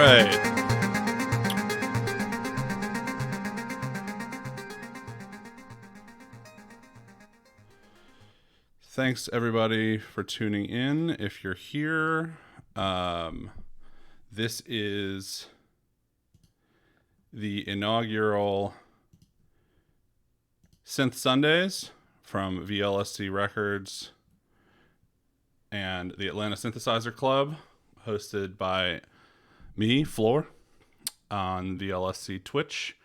right. Thanks everybody for tuning in. If you're here, this is the inaugural Synth Sundays from VLSC Records and the Atlanta Synthesizer Club, hosted by me, Flohr, on VLSC Twitch.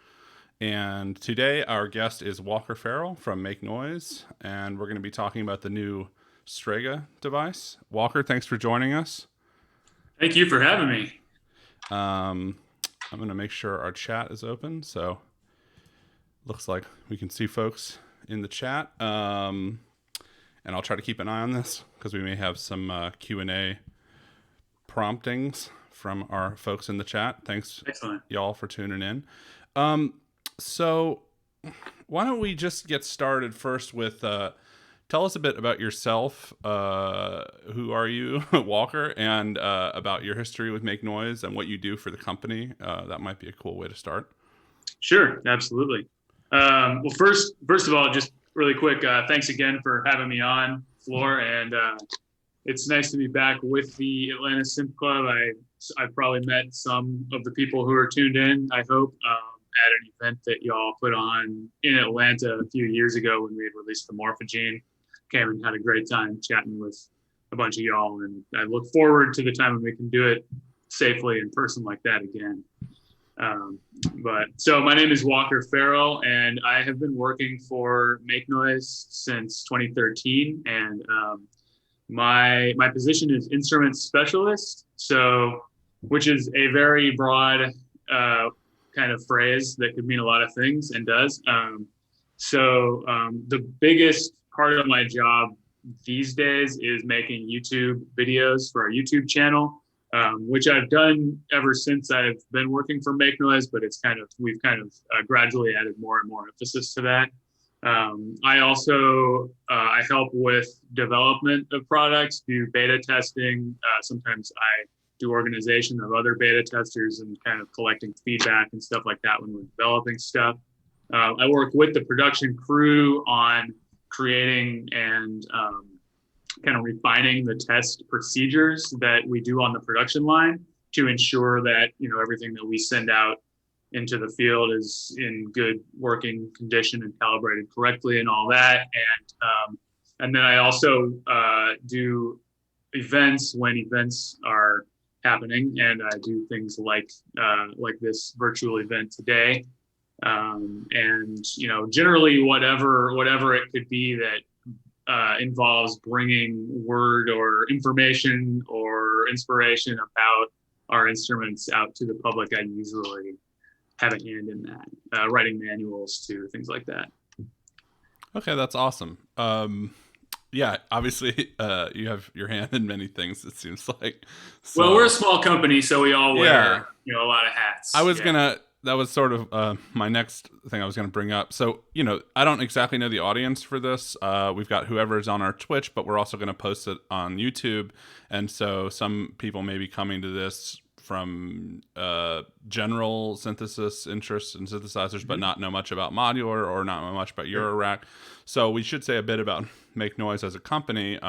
And today our guest is Walker Farrell from Make Noise, and we're going to be talking about the new Strega device. Walker, thanks for joining us. Thank you for having me. I'm going to make sure our chat is open, so looks like we can see folks in the chat. And I'll try to keep an eye on this because we may have some Q&A promptings from our folks in the chat. Thanks, Excellent. Y'all, for tuning in. So why don't we just get started first with tell us a bit about yourself. Who are you, Walker, and about your history with Make Noise and what you do for the company. That might be a cool way to start. Sure, absolutely. Well, first of all, just really quick, thanks again for having me on, Flohr, and it's nice to be back with the Atlanta Synth Club. I've probably met some of the people who are tuned in, I hope, at an event that y'all put on in Atlanta a few years ago when we had released the Morphogene. Came and had a great time chatting with a bunch of y'all, and I look forward to the time when we can do it safely in person like that again. So my name is Walker Farrell, and I have been working for Make Noise since 2013, and my position is instrument specialist, which is a very broad kind of phrase that could mean a lot of things and does. The biggest part of my job these days is making YouTube videos for our YouTube channel, which I've done ever since I've been working for Make Noise, but we've gradually added more and more emphasis to that. I also I help with development of products, do beta testing. Sometimes I do organization of other beta testers and kind of collecting feedback and stuff like that when we're developing stuff. I work with the production crew on creating and kind of refining the test procedures that we do on the production line to ensure that, everything that we send out into the field is in good working condition and calibrated correctly and all that. And then I also do events when events are happening, and I do things like this virtual event today, and generally whatever it could be that involves bringing word or information or inspiration about our instruments out to the public. I usually have a hand in that, writing manuals to things like that. Okay, that's awesome. Yeah, obviously, you have your hand in many things, it seems like. So, well, we're a small company, so we all wear, a lot of hats. That was sort of my next thing I was going to bring up. So, I don't exactly know the audience for this. We've got whoever's on our Twitch, but we're also going to post it on YouTube. And so some people may be coming to this from general synthesis interests in synthesizers, but not know much about modular or not know much about Eurorack. So we should say a bit about Make Noise as a company.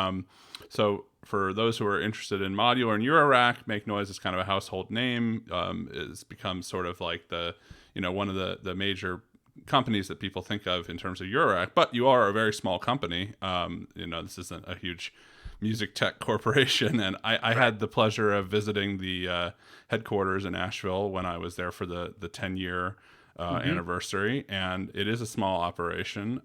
So for those who are interested in modular and Eurorack, Make Noise is kind of a household name. It's become sort of like one of the major companies that people think of in terms of Eurorack. But you are a very small company. This isn't a huge music tech corporation, and I had the pleasure of visiting the headquarters in Asheville when I was there for the 10-year anniversary, and it is a small operation.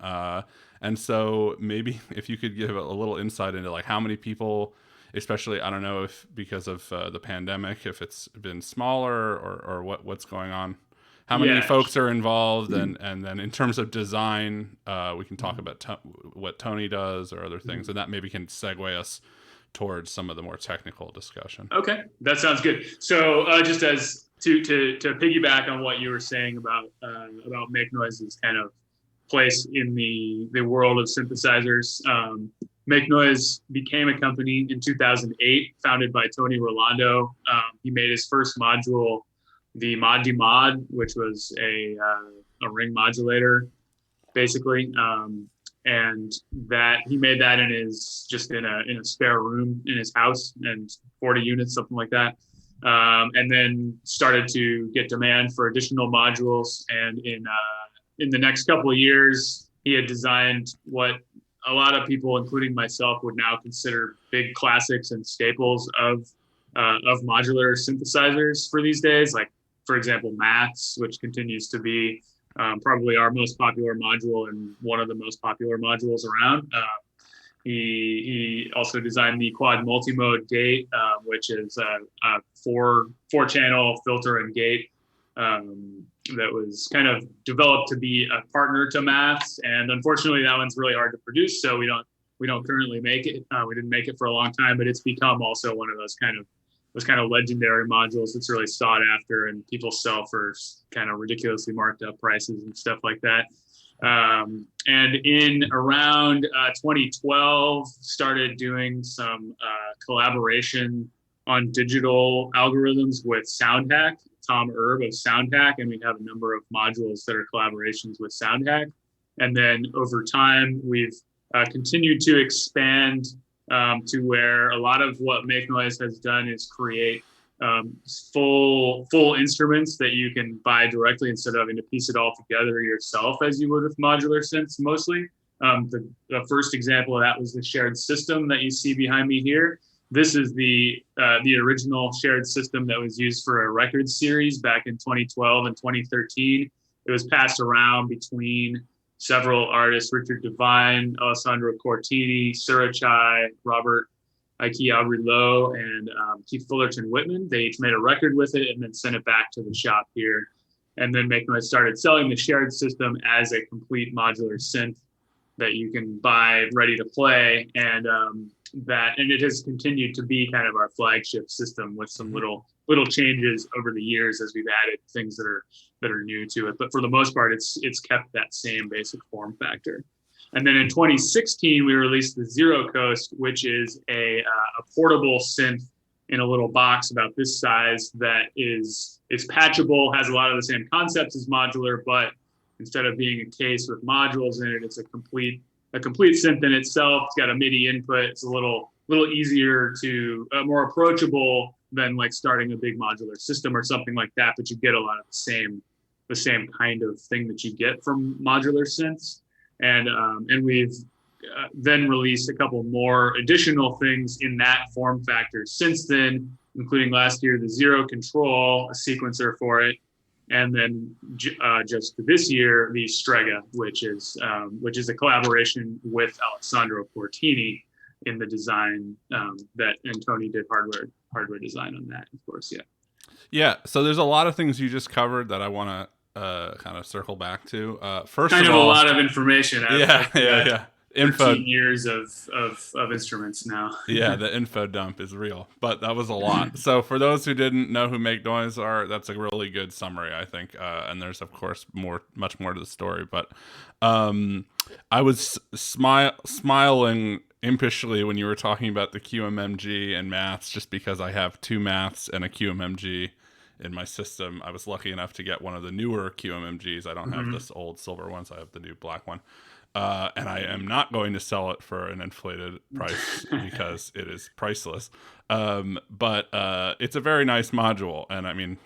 And so maybe if you could give a little insight into like how many people, especially, I don't know if because of the pandemic, if it's been smaller or what's going on. How many folks are involved, and then in terms of design, we can talk about what Tony does or other things, and that maybe can segue us towards some of the more technical discussion. Okay, that sounds good. So just as to piggyback on what you were saying about Make Noise's kind of place in the world of synthesizers, Make Noise became a company in 2008, founded by Tony Rolando. He made his first module, the Mod D Mod, which was a ring modulator, basically. And that he made that in a spare room in his house, and 40 units, something like that. And then started to get demand for additional modules. And in the next couple of years, he had designed what a lot of people, including myself, would now consider big classics and staples of modular synthesizers for these days. Like, for example, Maths, which continues to be probably our most popular module and one of the most popular modules around. He also designed the quad multimode Gait, which is a four channel filter and gate that was kind of developed to be a partner to Maths. And unfortunately, that one's really hard to produce, so we don't currently make it. We didn't make it for a long time, but it's become also one of those kind of legendary modules that's really sought after, and people sell for kind of ridiculously marked up prices and stuff like that. And in around 2012, started doing some collaboration on digital algorithms with SoundHack, Tom Erb of SoundHack, and we have a number of modules that are collaborations with SoundHack. And then over time, we've continued to expand to where a lot of what Make Noise has done is create full instruments that you can buy directly instead of having to piece it all together yourself as you would with modular synths mostly. The first example of that was the shared system that you see behind me here. This is the original shared system that was used for a record series back in 2012 and 2013. It was passed around between several artists: Richard Devine, Alessandro Cortini, Surachai, Robert Ike-Abrilo, and Keith Fullerton Whitman. They each made a record with it and then sent it back to the shop here. And then Make Noise started selling the shared system as a complete modular synth that you can buy ready to play. And it has continued to be kind of our flagship system with some little changes over the years as we've added things that are new to it. But for the most part, it's kept that same basic form factor. And then in 2016, we released the Zero Coast, which is a portable synth in a little box about this size that is patchable, has a lot of the same concepts as modular, but instead of being a case with modules in it, it's a complete synth in itself. It's got a MIDI input. It's a little easier to, more approachable than like starting a big modular system or something like that, but you get a lot of the same kind of thing that you get from modular synths. And we've then released a couple more additional things in that form factor since then, including last year, the Zero Control, a sequencer for it. And then just this year, the Strega, which is a collaboration with Alessandro Cortini in the design and Tony did hardware design on that, of course. Yeah. Yeah. So there's a lot of things you just covered that I want to kind of circle back to. First kind of of all, a lot of information. Yeah. Info 13 years of instruments now. Yeah, the info dump is real, but that was a lot. So for those who didn't know who Make Noise are, that's a really good summary, I think. And there's of course much more to the story, but I was smiling impishly when you were talking about the QMMG and Maths, just because I have two Maths and a QMMG in my system. I was lucky enough to get one of the newer QMMGs. I don't have this old silver one, so I have the new black one. And I am not going to sell it for an inflated price because it is priceless. But it's a very nice module. And I mean,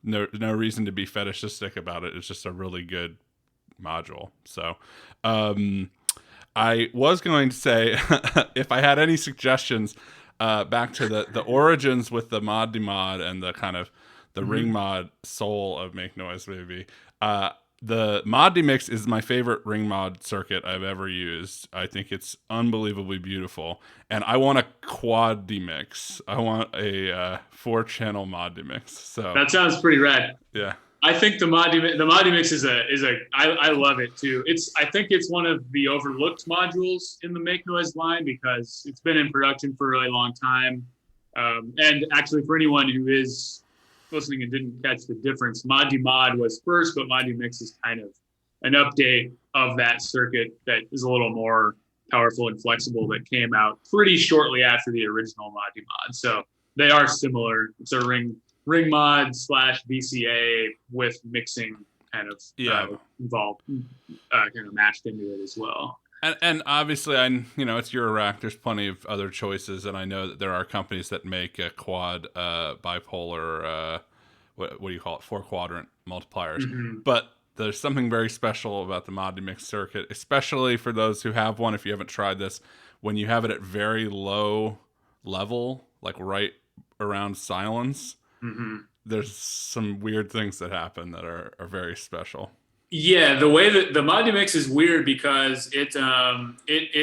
no reason to be fetishistic about it. It's just a really good module. So I was going to say, if I had any suggestions back to the origins with the Mod D Mod and the kind of the ring mod soul of Make Noise, maybe. The Mod Mix is my favorite ring mod circuit I've ever used. I think it's unbelievably beautiful. And I want a quad demix. I want a 4-channel Mod Mix. So that sounds pretty rad. Yeah. I think the Mod Mix is I love it too. I think it's one of the overlooked modules in the Make Noise line because it's been in production for a really long time. And actually for anyone who is listening and didn't catch the difference, Mod D Mod was first, but Mod D Mix is kind of an update of that circuit that is a little more powerful and flexible that came out pretty shortly after the original Madi mod. So they are similar. It's a ring mod / VCA with mixing kind of involved, kind of matched into it as well. And obviously, it's your rack. There's plenty of other choices, and I know that there are companies that make a quad bipolar, what do you call it, 4-quadrant multipliers. Mm-hmm. But there's something very special about the Madi mix circuit, especially for those who have one. If you haven't tried this, when you have it at very low level, like right around silence, mm-hmm. there's some weird things that happen that are very special. Yeah, the way that the Madi mix is weird because it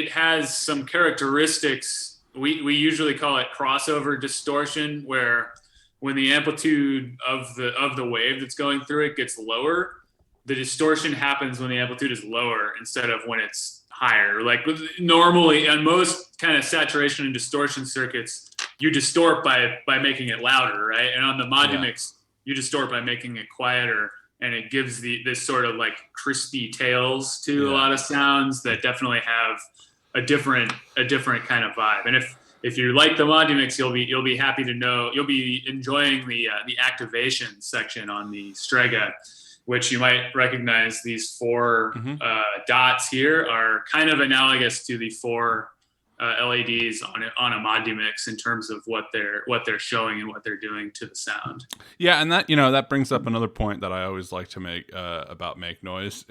has some characteristics. We usually call it crossover distortion, where when the amplitude of the wave that's going through it gets lower, the distortion happens when the amplitude is lower instead of when it's higher. Like normally on most kind of saturation and distortion circuits, you distort by making it louder, right? And on the Madi mix, you distort by making it quieter. And it gives this sort of like crispy tails to a lot of sounds that definitely have a different kind of vibe. And if you like the Madi mix, you'll be happy to know you'll be enjoying the activation section on the Strega, which you might recognize. These 4 dots here are kind of analogous to the 4 LEDs on a Madi mix in terms of what they're showing and what they're doing to the sound. Yeah, and that brings up another point that I always like to make about make noise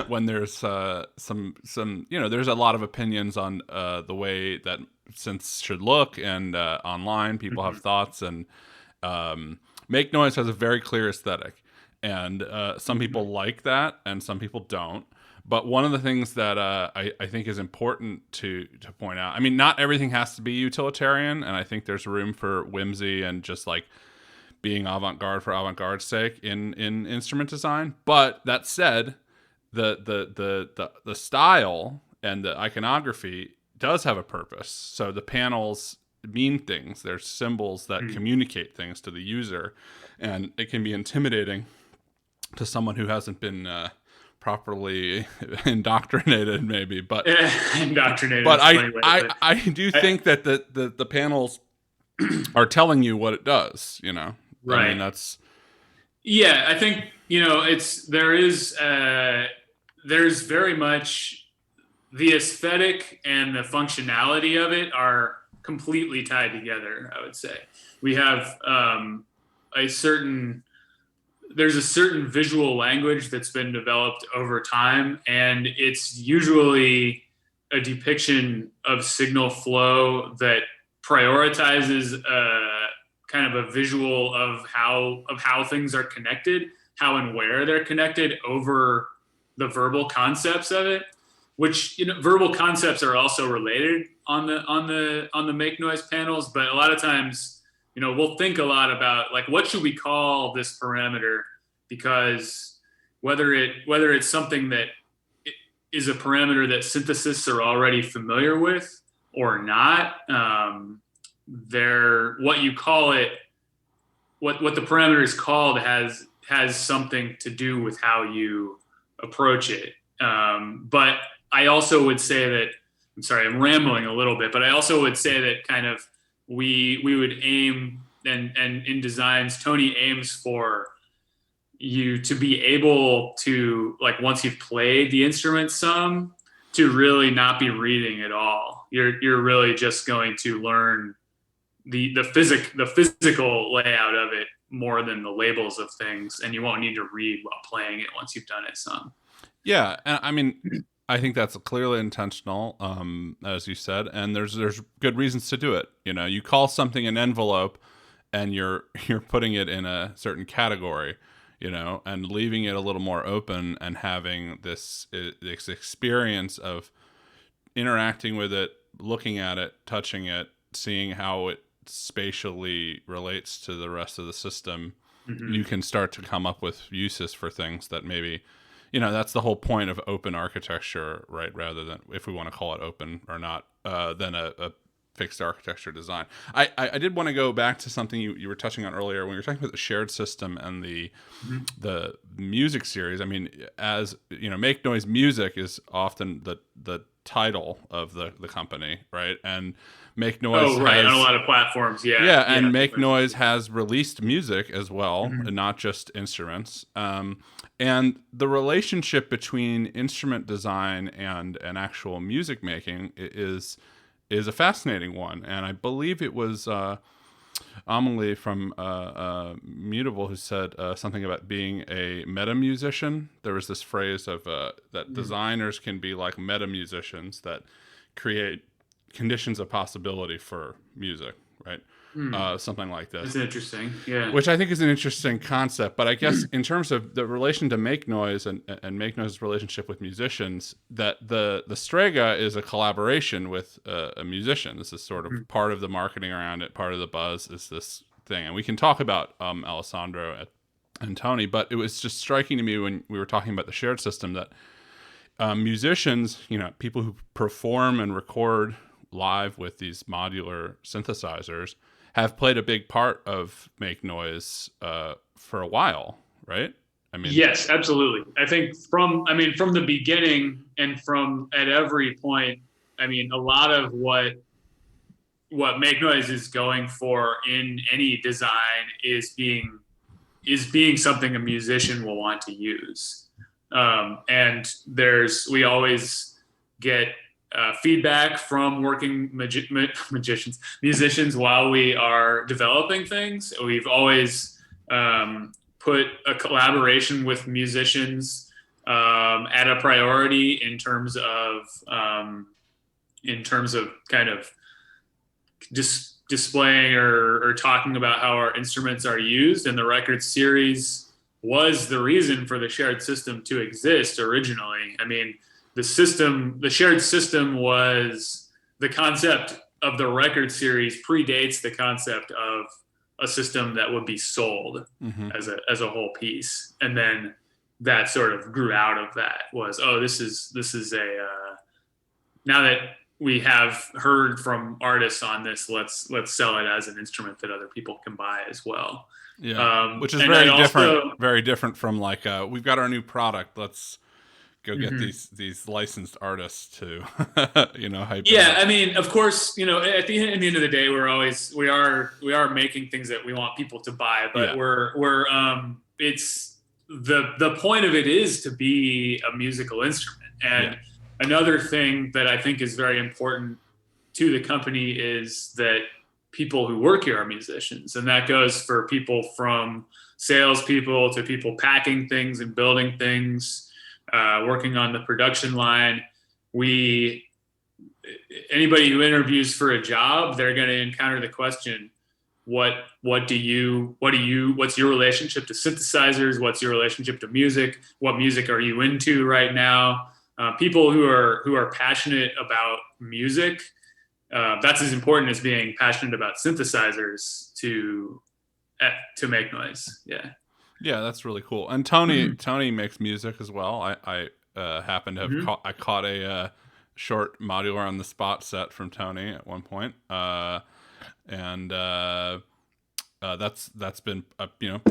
when there's some there's a lot of opinions on the way that synths should look, and online people have thoughts, and make noise has a very clear aesthetic, and some people like that and some people don't. But one of the things that I think is important to point out, I mean, not everything has to be utilitarian, and I think there's room for whimsy and just like being avant-garde for avant-garde's sake in instrument design. But that said, the style and the iconography does have a purpose. So the panels mean things. There's symbols that communicate things to the user, and it can be intimidating to someone who hasn't been properly indoctrinated, maybe, but indoctrinated. But I do think that the panels are telling you what it does. Right? I mean, that's. Yeah, I think there's very much the aesthetic and the functionality of it are completely tied together. I would say we have there's a certain visual language that's been developed over time, and it's usually a depiction of signal flow that prioritizes kind of a visual of how things are connected, how and where they're connected over the verbal concepts of it, which verbal concepts are also related on the make noise panels, but a lot of times we'll think a lot about like, what should we call this parameter? Because whether it's something that is a parameter that synthesists are already familiar with or not, what you call it, what the parameter is called has something to do with how you approach it. But I also would say that, I'm sorry, I'm rambling a little bit, but I also would say that kind of we would aim, and in designs, Tony aims for you to be able to, like, once you've played the instrument some, to really not be reading at all. You're really just going to learn the physical layout of it more than the labels of things, and you won't need to read while playing it once you've done it some. Yeah, and I mean, I think that's clearly intentional, as you said, and there's good reasons to do it. You call something an envelope, and you're putting it in a certain category, and leaving it a little more open, and having this experience of interacting with it, looking at it, touching it, seeing how it spatially relates to the rest of the system. Mm-hmm. You can start to come up with uses for things that maybe. That's the whole point of open architecture, right? Rather than, if we want to call it open or not, than a fixed architecture design. I did want to go back to something you were touching on earlier when you were talking about the shared system and the music series. I mean, as make noise music is often the title of the company, right? And Make Noise on a lot of platforms, and Make Noise has released music as well, Mm-hmm. and not just instruments. And the relationship between instrument design and actual music making is a fascinating one. And I believe it was Amelie from Mutable who said something about being a meta musician. There was this phrase of that designers can be like meta musicians that create conditions of possibility for music, right? Something like this. That's interesting, yeah. Which I think is an interesting concept. But I guess in terms of the relation to Make Noise and Make Noise's relationship with musicians, that the Strega is a collaboration with a musician. This is sort of part of the marketing around it. Part of the buzz is this thing. And we can talk about Alessandro and Tony, but it was just striking to me when we were talking about the shared system that musicians, people who perform and record live with these modular synthesizers have played a big part of Make Noise for a while, right? I mean, yes, absolutely. I think from the beginning and from at every point, I mean, a lot of what Make Noise is going for in any design is being something a musician will want to use. And we always get feedback from working musicians while we are developing things. We've always put a collaboration with musicians at a priority in terms of kind of displaying or talking about how our instruments are used. And the record series was the reason for the shared system to exist originally. I mean, the shared system was the concept of the record series predates the concept of a system that would be sold as a whole piece. And then that sort of grew out of that was, this is a, now that we have heard from artists on this, let's sell it as an instrument that other people can buy as well. Yeah. Which is very different from like, we've got our new product. Let's go get these licensed artists to, hype. Yeah, I mean, of course, at the end of the day, we are making things that we want people to buy, but we're it's the point of it is to be a musical instrument. And another thing that I think is very important to the company is that people who work here are musicians, and that goes for people from salespeople to people packing things and building things. Working on the production line, anybody who interviews for a job, they're going to encounter the question, what's your relationship to synthesizers? What's your relationship to music? What music are you into right now? People who are passionate about music, that's as important as being passionate about synthesizers to Make Noise. Yeah. Yeah, that's really cool. And Tony makes music as well. I happen to have I caught a short modular on the spot set from Tony at one point, and that's been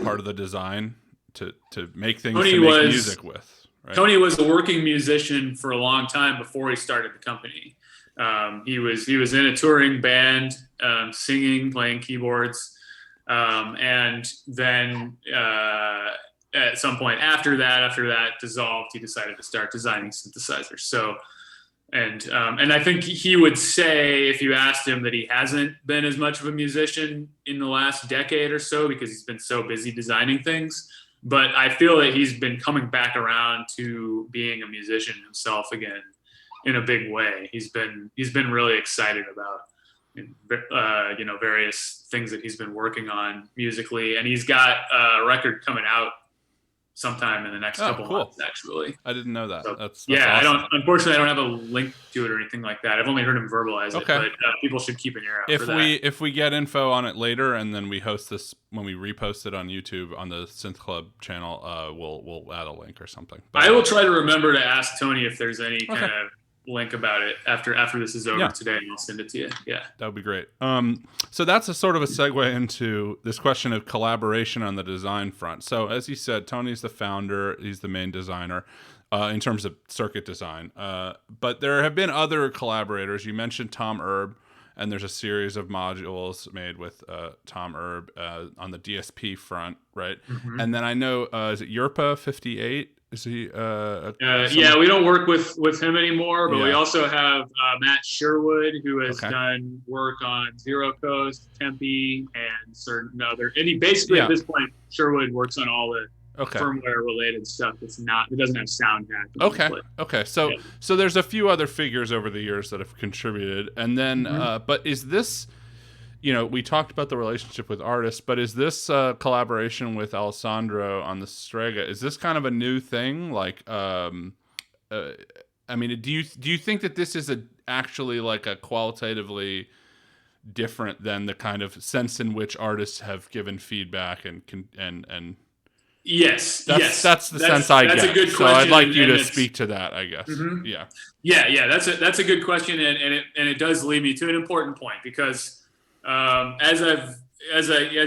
part of the design to make things to make music with. Right? Tony was a working musician for a long time before he started the company. He was in a touring band, singing, playing keyboards. And then at some point after that dissolved, he decided to start designing synthesizers. So, and I think he would say, if you asked him, that he hasn't been as much of a musician in the last decade or so because he's been so busy designing things. But I feel that he's been coming back around to being a musician himself again in a big way. He's been really excited about various things that he's been working on musically, and he's got a record coming out sometime in the next couple months. Actually, I didn't know that. So, that's awesome. Unfortunately, I don't have a link to it or anything like that. I've only heard him verbalize it, but people should keep an ear out for that. If we get info on it later, and then we host this when we repost it on YouTube on the Synth Club channel, we'll add a link or something. But I will try to remember to ask Tony if there's any kind of link about it after this is over today, and I'll send it to you. Yeah, that would be great. So that's a sort of a segue into this question of collaboration on the design front. So as you said, Tony's the founder, he's the main designer. in terms of circuit design. But there have been other collaborators. You mentioned Tom Erb, and there's a series of modules made with Tom Erb on the DSP front, right? Mm-hmm. And then I know, is it Yerpa 58? Is he? Yeah, we don't work with him anymore, but Yeah. we also have Matt Sherwood, who has done work on Zero Coast, Tempe, and certain other. And he basically at this point, Sherwood works on all the firmware related stuff. It doesn't have sound hack. Okay. So there's a few other figures over the years that have contributed, and then but is this? We talked about the relationship with artists, but is this collaboration with Alessandro on the Strega? Is this kind of a new thing? Like, I mean, do you think that this is actually like a qualitatively different than the kind of sense in which artists have given feedback and Yes, that's the sense I get. That's a good question. So I'd like you to speak to that, I guess. Mm-hmm. Yeah. That's a good question, and it does lead me to an important point because. As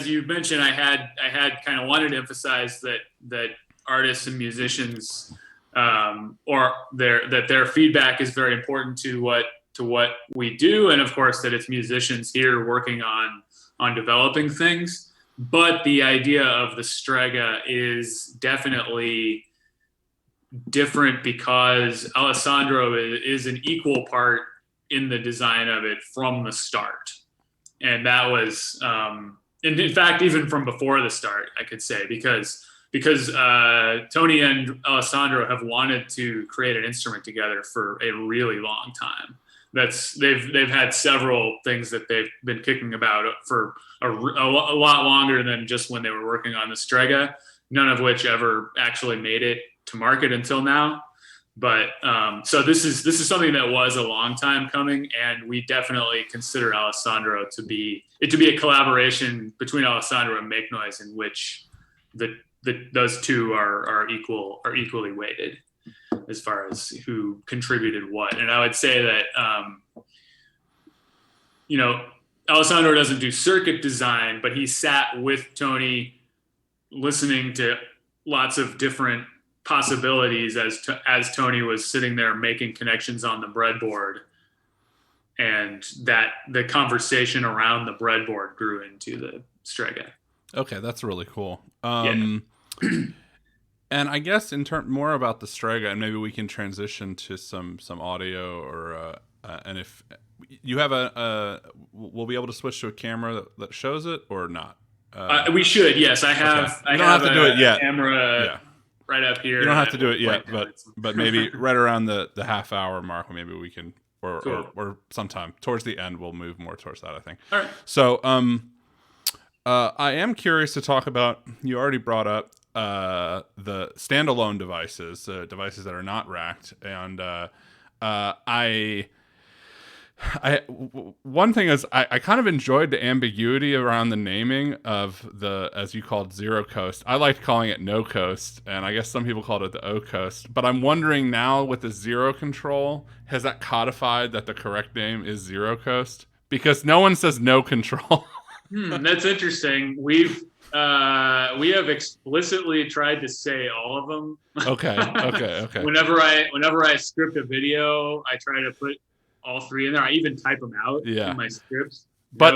you mentioned, I had kind of wanted to emphasize that artists and musicians, that their feedback is very important to what we do, and of course that it's musicians here working on developing things. But the idea of the Strega is definitely different because Alessandro is an equal part in the design of it from the start. And that was, and in fact, even from before the start, I could say, because Tony and Alessandro have wanted to create an instrument together for a really long time. They've had several things that they've been kicking about for a lot longer than just when they were working on the Strega, none of which ever actually made it to market until now. But so this is something that was a long time coming, and we definitely consider Alessandro to be a collaboration between Alessandro and Make Noise, in which those two are equally weighted as far as who contributed what. And I would say that Alessandro doesn't do circuit design, but he sat with Tony, listening to lots of different possibilities as Tony was sitting there making connections on the breadboard, and that the conversation around the breadboard grew into the Strega. Okay, that's really cool. And I guess more about the Strega, and maybe we can transition to some audio, or and if you have we'll be able to switch to a camera that shows it or not. We should. Yes, I have. Okay. You don't have to do it yet. Camera. Yeah. Right up here. You don't have to do it yet, but maybe right around the half hour mark, maybe we can, or sometime towards the end, we'll move more towards that, I think. All right. So, I am curious to talk about. You already brought up the standalone devices, devices that are not racked, and one thing is I kind of enjoyed the ambiguity around the naming of the, as you called, Zero Coast. I liked calling it No Coast, and I guess some people called it the O Coast. But I'm wondering now, with the Zero Control, has that codified that the correct name is Zero Coast? Because no one says No Control. That's interesting. We have explicitly tried to say all of them. Okay. Whenever I script a video, I try to put all three in there. I even type them out in my scripts. But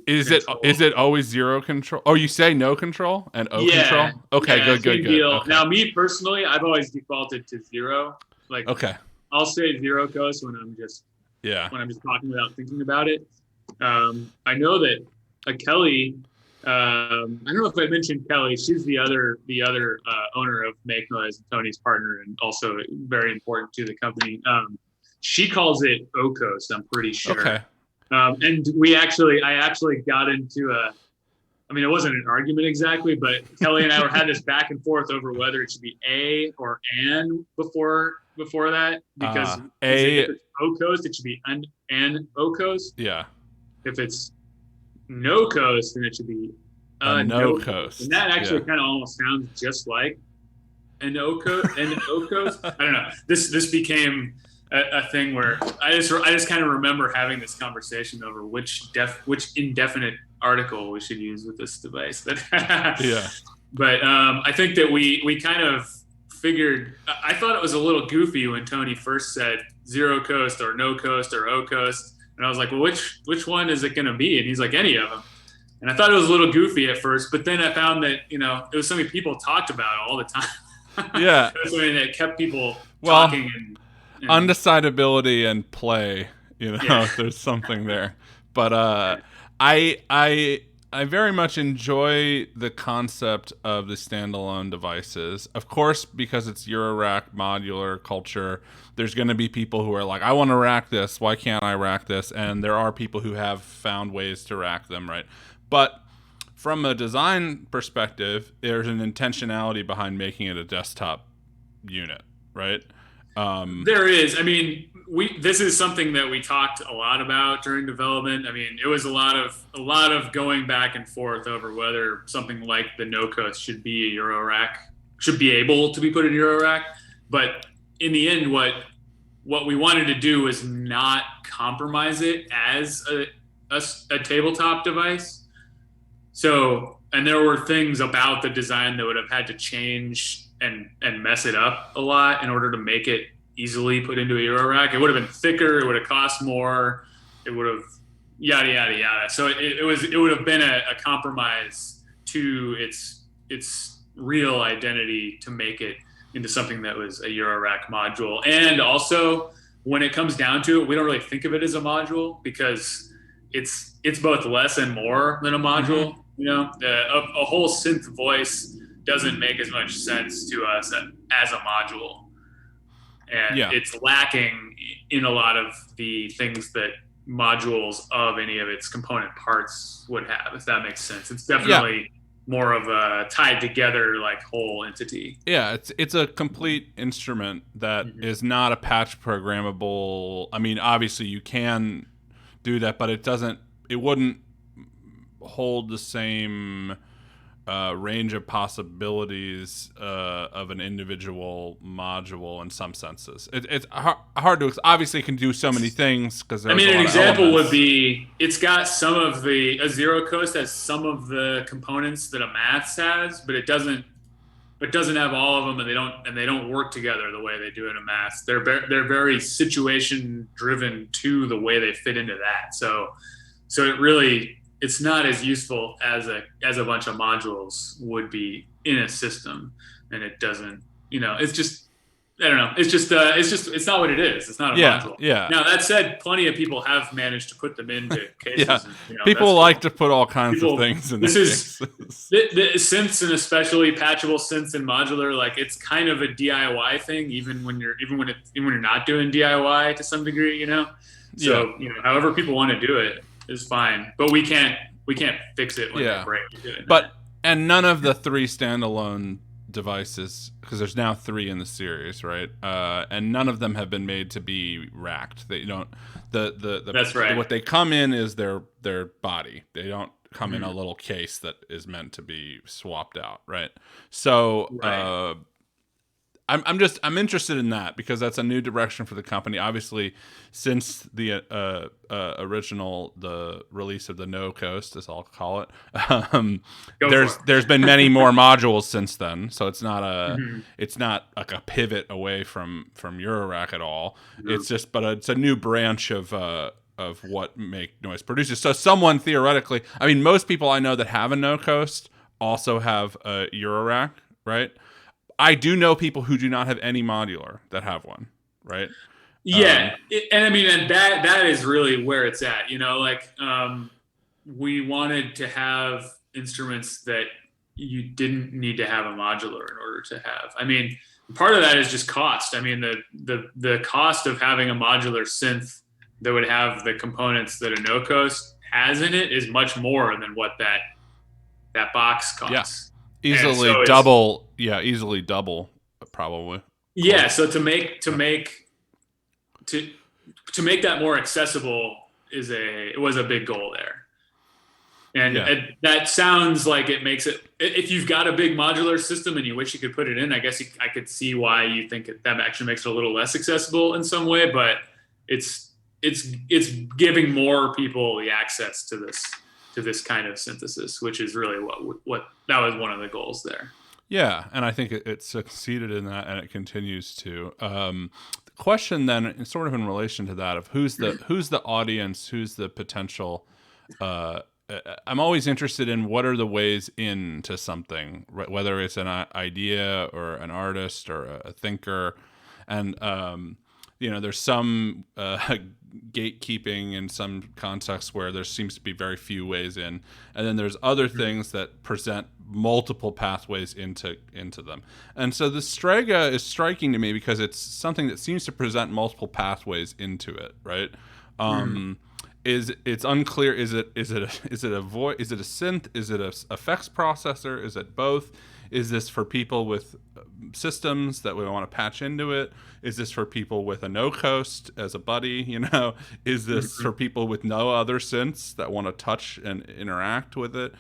is it always Zero Control? Oh, you say No Control and O Control? Okay, good. Okay. Now, me personally, I've always defaulted to zero. I'll say Zero Coast when I'm just talking without thinking about it. I know that Kelly. I don't know if I mentioned Kelly. She's the other owner of Make Noise, Tony's partner, and also very important to the company. She calls it O Coast, I'm pretty sure. Okay. And I actually got into it wasn't an argument exactly, but Kelly and I had this back and forth over whether it should be A or An before that, because if it's O Coast, it should be An O Coast. Yeah. If it's No Coast, then it should be No Coast. And that actually kind of almost sounds just like an O Coast. I don't know. This became a thing where I just kind of remember having this conversation over which indefinite article we should use with this device. But I think that we kind of figured, I thought it was a little goofy when Tony first said zero coast or no coast or O coast. And I was like, well, which one is it going to be? And he's like, any of them. And I thought it was a little goofy at first, but then I found that, it was something people talked about all the time. Yeah. It was something that kept people talking. And undecidability and play, there's something there. But I very much enjoy the concept of the standalone devices. Of course, because it's Eurorack modular culture, there's going to be people who are like, I want to rack this. Why can't I rack this? And there are people who have found ways to rack them, right? But from a design perspective, there's an intentionality behind making it a desktop unit, right? There is. I mean, this is something that we talked a lot about during development. I mean, it was a lot of going back and forth over whether something like the no coast should be a Eurorack, should be able to be put in Eurorack. But in the end, what we wanted to do was not compromise it as a tabletop device. So, and there were things about the design that would have had to change and mess it up a lot in order to make it easily put into a Eurorack. It would have been thicker. It would have cost more. It would have yada yada yada. So it would have been a compromise to its real identity to make it into something that was a Eurorack module. And also, when it comes down to it, we don't really think of it as a module because it's both less and more than a module. A whole synth voice doesn't make as much sense to us as a module. And it's lacking in a lot of the things that modules of any of its component parts would have, if that makes sense. It's definitely more of a tied together like whole entity. Yeah, it's a complete instrument that is not a patch programmable. I mean, obviously you can do that, but it wouldn't hold the same range of possibilities of an individual module in some senses. It's hard to obviously it can do so many things because an example would be it's got a zero coast has some of the components that a maths has, but it doesn't have all of them, and they don't work together the way they do in a maths. They're very situation driven to the way they fit into that. So it's not as useful as a bunch of modules would be in a system, and it doesn't. It's just I don't know. It's not what it is. It's not a module. Yeah. Now that said, plenty of people have managed to put them into cases. Yeah. And, people like to put all kinds of things in. This is the synths, and especially patchable synths and modular. Like it's kind of a DIY thing, even when you're not doing DIY to some degree. So however people want to do it is fine, but we can't fix it when they break. And none of the 3 standalone devices, because there's now 3 in the series, right? And none of them have been made to be racked. They don't. That's right. What they come in is their body. They don't come in a little case that is meant to be swapped out, right? So. Right. I'm interested in that because that's a new direction for the company. Obviously, since the the release of the No Coast, as I'll call it, there's been many more modules since then. So it's not it's not like a pivot away from Eurorack at all. Mm-hmm. It's a new branch of what Make Noise produces. So someone theoretically, I mean, most people I know that have a No Coast also have a Eurorack, right? I do know people who do not have any modular that have one, right? Yeah, and that is really where it's at. We wanted to have instruments that you didn't need to have a modular in order to have. I mean, part of that is just cost. I mean, the cost of having a modular synth that would have the components that a No Coast has in it is much more than what that box costs. Yeah. Easily double, probably. Yeah, so to make that more accessible was a big goal there. And that sounds like it makes it, if you've got a big modular system and you wish you could put it in, I guess I could see why you think that actually makes it a little less accessible in some way, but it's giving more people the access to this kind of synthesis, which is really what that was one of the goals there. Yeah, and I think it succeeded in that, and it continues to. The question then, sort of in relation to that, of who's the audience, who's the potential. I'm always interested in what are the ways into something, right? Whether it's an idea or an artist or a thinker, and there's some gatekeeping in some contexts where there seems to be very few ways in, and then there's other things that present multiple pathways into them. And so the Strega is striking to me because it's something that seems to present multiple pathways into it, right? It's unclear. Is it a voice? Is it a synth? Is it a effects processor? Is it both? Is this for people with systems that we want to patch into it? Is this for people with a no-coast as a buddy? Is this for people with no other synths that want to touch and interact with it?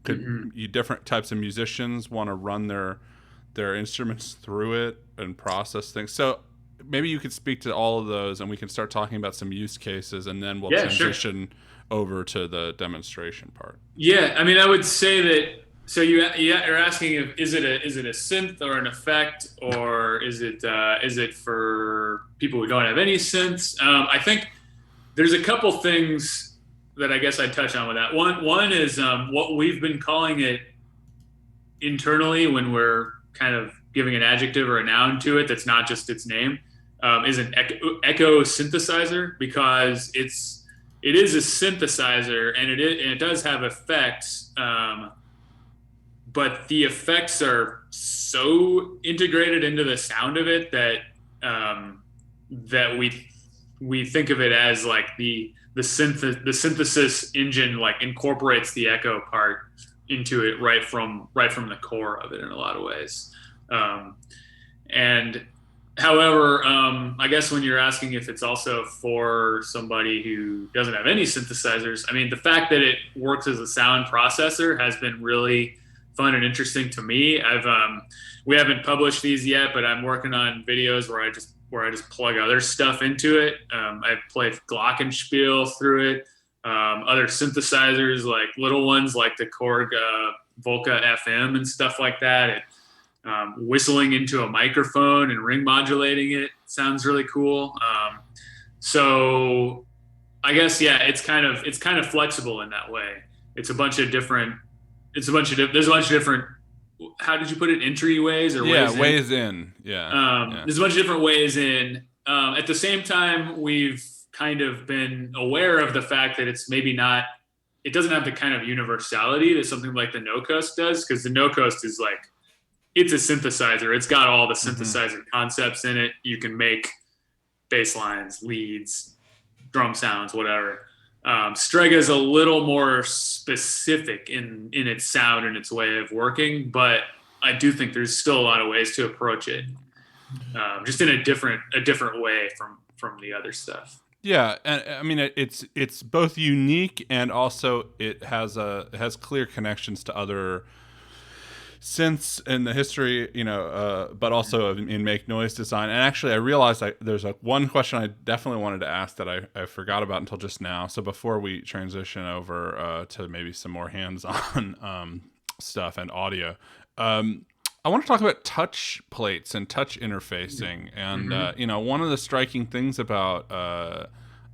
Could different types of musicians want to run their instruments through it and process things? So maybe you could speak to all of those, and we can start talking about some use cases, and then we'll transition over to the demonstration part. Yeah, I mean, I would say that. So you're asking is it a synth or an effect, or is it for people who don't have any synths? I think there's a couple things that I guess I'd touch on with that. One is what we've been calling it internally when we're kind of giving an adjective or a noun to it that's not just its name, is an echo synthesizer, because it is a synthesizer, and it does have effects. But the effects are so integrated into the sound of it that we think of it as like the synthesis engine like incorporates the echo part into it right from the core of it in a lot of ways. And however, I guess when you're asking if it's also for somebody who doesn't have any synthesizers, I mean, the fact that it works as a sound processor has been really fun and interesting to me. We haven't published these yet, but I'm working on videos where I just plug other stuff into it. I've played glockenspiel through it. Other synthesizers, like little ones like the Korg Volca FM and stuff like that. Whistling into a microphone and ring modulating it sounds really cool. So I guess, yeah, it's kind of flexible in that way. There's a bunch of different, how did you put it? Entryways or ways in. Yeah. There's a bunch of different ways in. At the same time, we've kind of been aware of the fact that it's maybe not, it doesn't have the kind of universality that something like the no-coast does, because the no-coast is like, it's a synthesizer. It's got all the synthesizer concepts in it. You can make bass lines, leads, drum sounds, whatever. Strega is a little more specific in its sound and its way of working, but I do think there's still a lot of ways to approach it, just in a different way from the other stuff. Yeah, and I mean it's both unique and also it has clear connections to other synths in the history, but also in make noise design. And actually, I realized there's one question I definitely wanted to ask that I forgot about until just now. So before we transition over to maybe some more hands-on stuff and audio, I want to talk about touch plates and touch interfacing. And one of the striking things about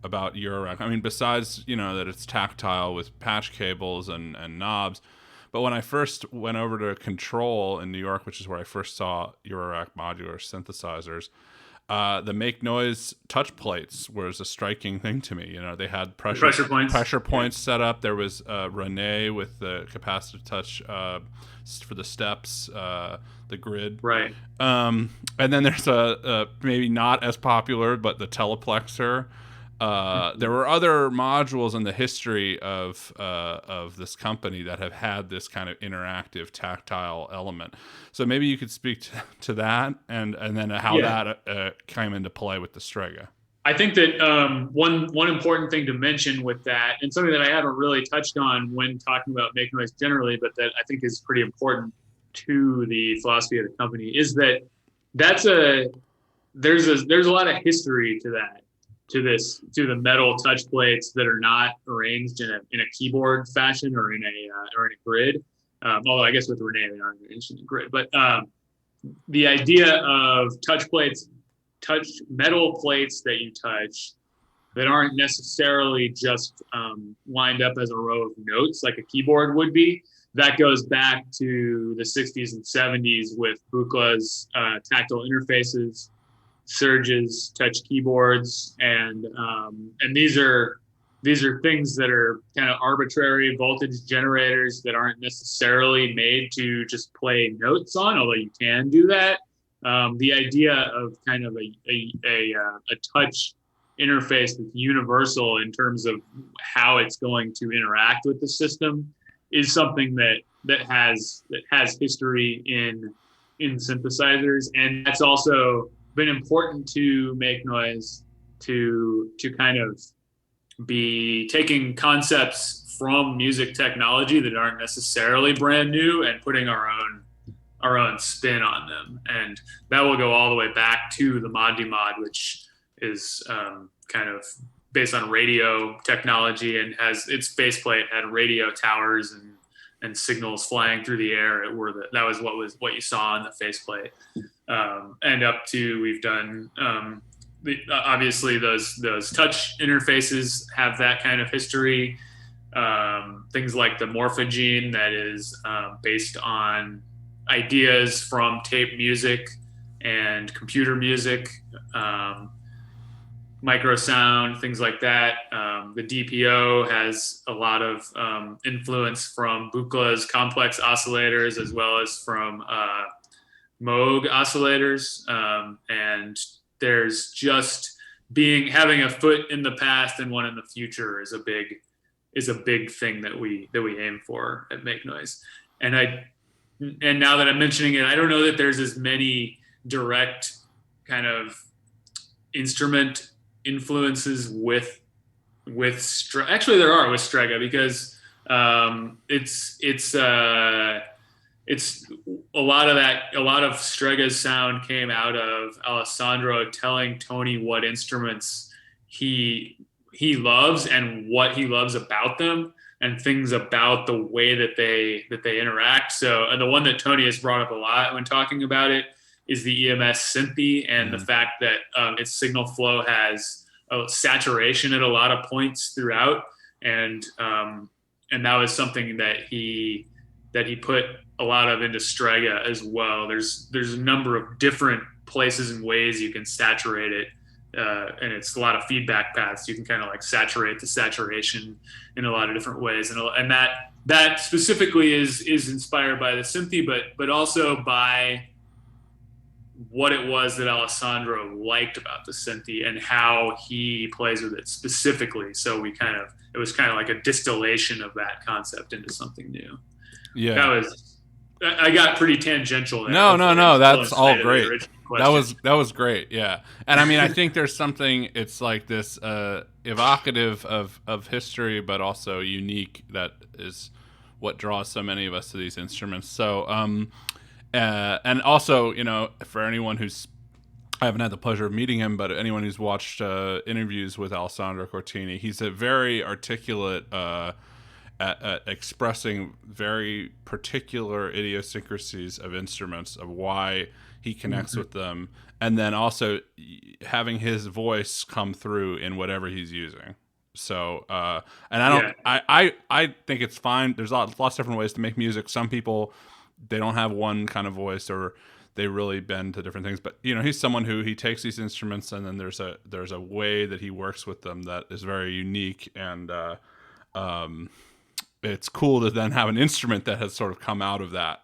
Eurorack, I mean, besides that it's tactile with patch cables and knobs. But when I first went over to Control in New York, which is where I first saw Eurorack modular synthesizers, the make noise touch plates was a striking thing to me. They had pressure points set up. There was Rene with the capacitive touch for the steps, the grid. Right. And then there's a maybe not as popular, but the teleplexer. There were other modules in the history of this company that have had this kind of interactive tactile element. So maybe you could speak to that and then how that came into play with the Strega. I think that one important thing to mention with that, and something that I haven't really touched on when talking about make noise generally, but that I think is pretty important to the philosophy of the company, is that there's a lot of history to that. To the metal touch plates that are not arranged in a keyboard fashion or in a grid. Although I guess with Rene, they aren't an instrument grid. But the idea of metal plates that you touch that aren't necessarily just lined up as a row of notes like a keyboard would be, that goes back to the 60s and 70s with Bukla's tactile interfaces, Surge's touch keyboards, and these are things that are kind of arbitrary voltage generators that aren't necessarily made to just play notes on, although you can do that. The idea of kind of a touch interface that's universal in terms of how it's going to interact with the system is something that has history in synthesizers, and that's also been important to Make Noise to kind of be taking concepts from music technology that aren't necessarily brand new and putting our own spin on them. And that will go all the way back to the Mod Mod, which is kind of based on radio technology and has its faceplate had radio towers and signals flying through the air. That was what you saw on the faceplate. And up to, we've done obviously those touch interfaces have that kind of history. Things like the Morphogene that is based on ideas from tape music and computer music, microsound, things like that. The DPO has a lot of influence from Bukla's complex oscillators as well as from Moog oscillators. And there's just having a foot in the past and one in the future is a big thing that we aim for at Make Noise. And now that I'm mentioning it, I don't know that there's as many direct kind of instrument influences with Strega. Actually, there are with Strega because it's a lot of Strega's sound came out of Alessandro telling Tony what instruments he loves and what he loves about them and things about the way that they interact. So, and the one that Tony has brought up a lot when talking about it is the EMS Synthy and the fact that its signal flow has a saturation at a lot of points throughout. And that was something that he put a lot of into Strega as well. There's a number of different places and ways you can saturate it. And it's a lot of feedback paths. You can kind of like saturate the saturation in a lot of different ways. And that specifically is inspired by the Synthy, but also by what it was that Alessandro liked about the Synthy and how he plays with it specifically. So it was kind of like a distillation of that concept into something new. Yeah. I got pretty tangential there. No. That's all great. That was great. Yeah. And I mean, I think there's something, it's like this evocative of history, but also unique that is what draws so many of us to these instruments. So, and also, for anyone I haven't had the pleasure of meeting him, but anyone who's watched interviews with Alessandro Cortini, he's a very articulate at expressing very particular idiosyncrasies of instruments, of why he connects with them, and then also having his voice come through in whatever he's using. So, and I think it's fine. There's lots of different ways to make music. Some people, they don't have one kind of voice, or they really bend to different things. But he's someone who he takes these instruments, and then there's a way that he works with them that is very unique, and it's cool to then have an instrument that has sort of come out of that.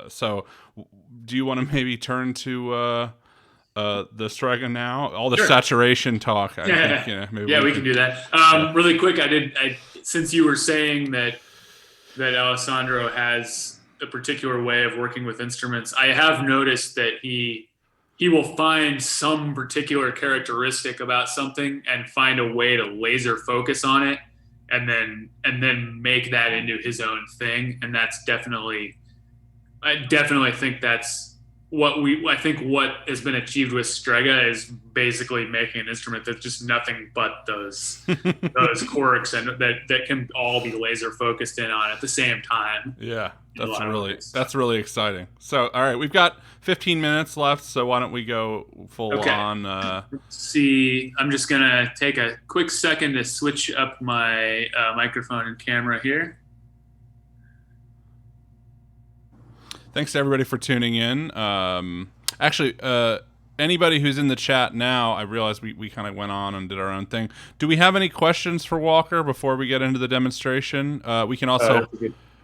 So, do you want to maybe turn to the Strega now? All the saturation talk. I think, maybe we can do that. Really quick, since you were saying that Alessandro has a particular way of working with instruments, I have noticed that he will find some particular characteristic about something and find a way to laser focus on it, and then make that into his own thing. And that's I definitely think that's I think what has been achieved with Strega is basically making an instrument that's just nothing but those quirks, and that can all be laser focused in on at the same time. Yeah, that's really exciting. So, all right, we've got 15 minutes left, so why don't we go full on? Let's see, I'm just gonna take a quick second to switch up my microphone and camera here. Thanks to everybody for tuning in. Actually, anybody who's in the chat now, I realize we kind of went on and did our own thing. Do we have any questions for Walker before we get into the demonstration? We can also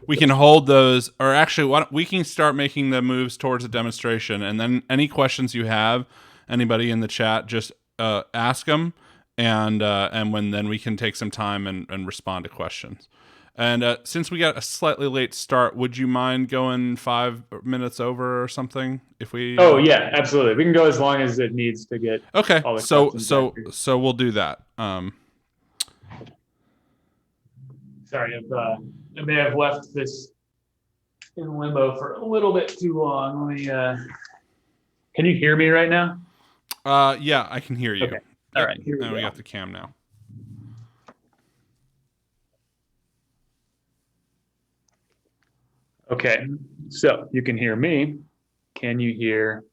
we can hold those, or actually, we can start making the moves towards the demonstration, and then any questions you have, anybody in the chat, just ask them, and then we can take some time and respond to questions. And since we got a slightly late start, would you mind going 5 minutes over or something? If we Oh yeah, absolutely. We can go as long as it needs to get. Okay, so we'll do that. Sorry, I may have left this in limbo for a little bit too long. Let me. Can you hear me right now? Yeah, I can hear you. Okay. All right. Here we go. We got the cam now. Okay, so you can hear me. Can you hear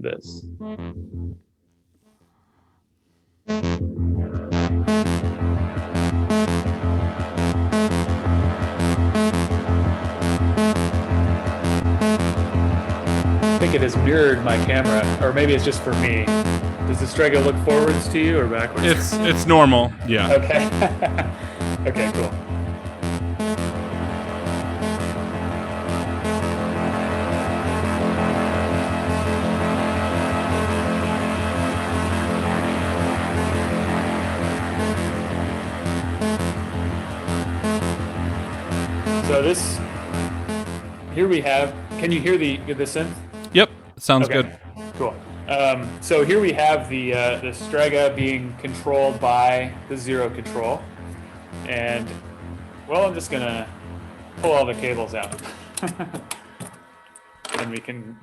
this? I think it has mirrored my camera, or maybe it's just for me. Does the Strega look forwards to you or backwards? It's normal. Yeah. Okay. Okay, cool. So this, here we have, can you hear the synth? Yep, sounds good. Cool. So here we have the Strega being controlled by the zero control. And, well, I'm just gonna pull all the cables out. And we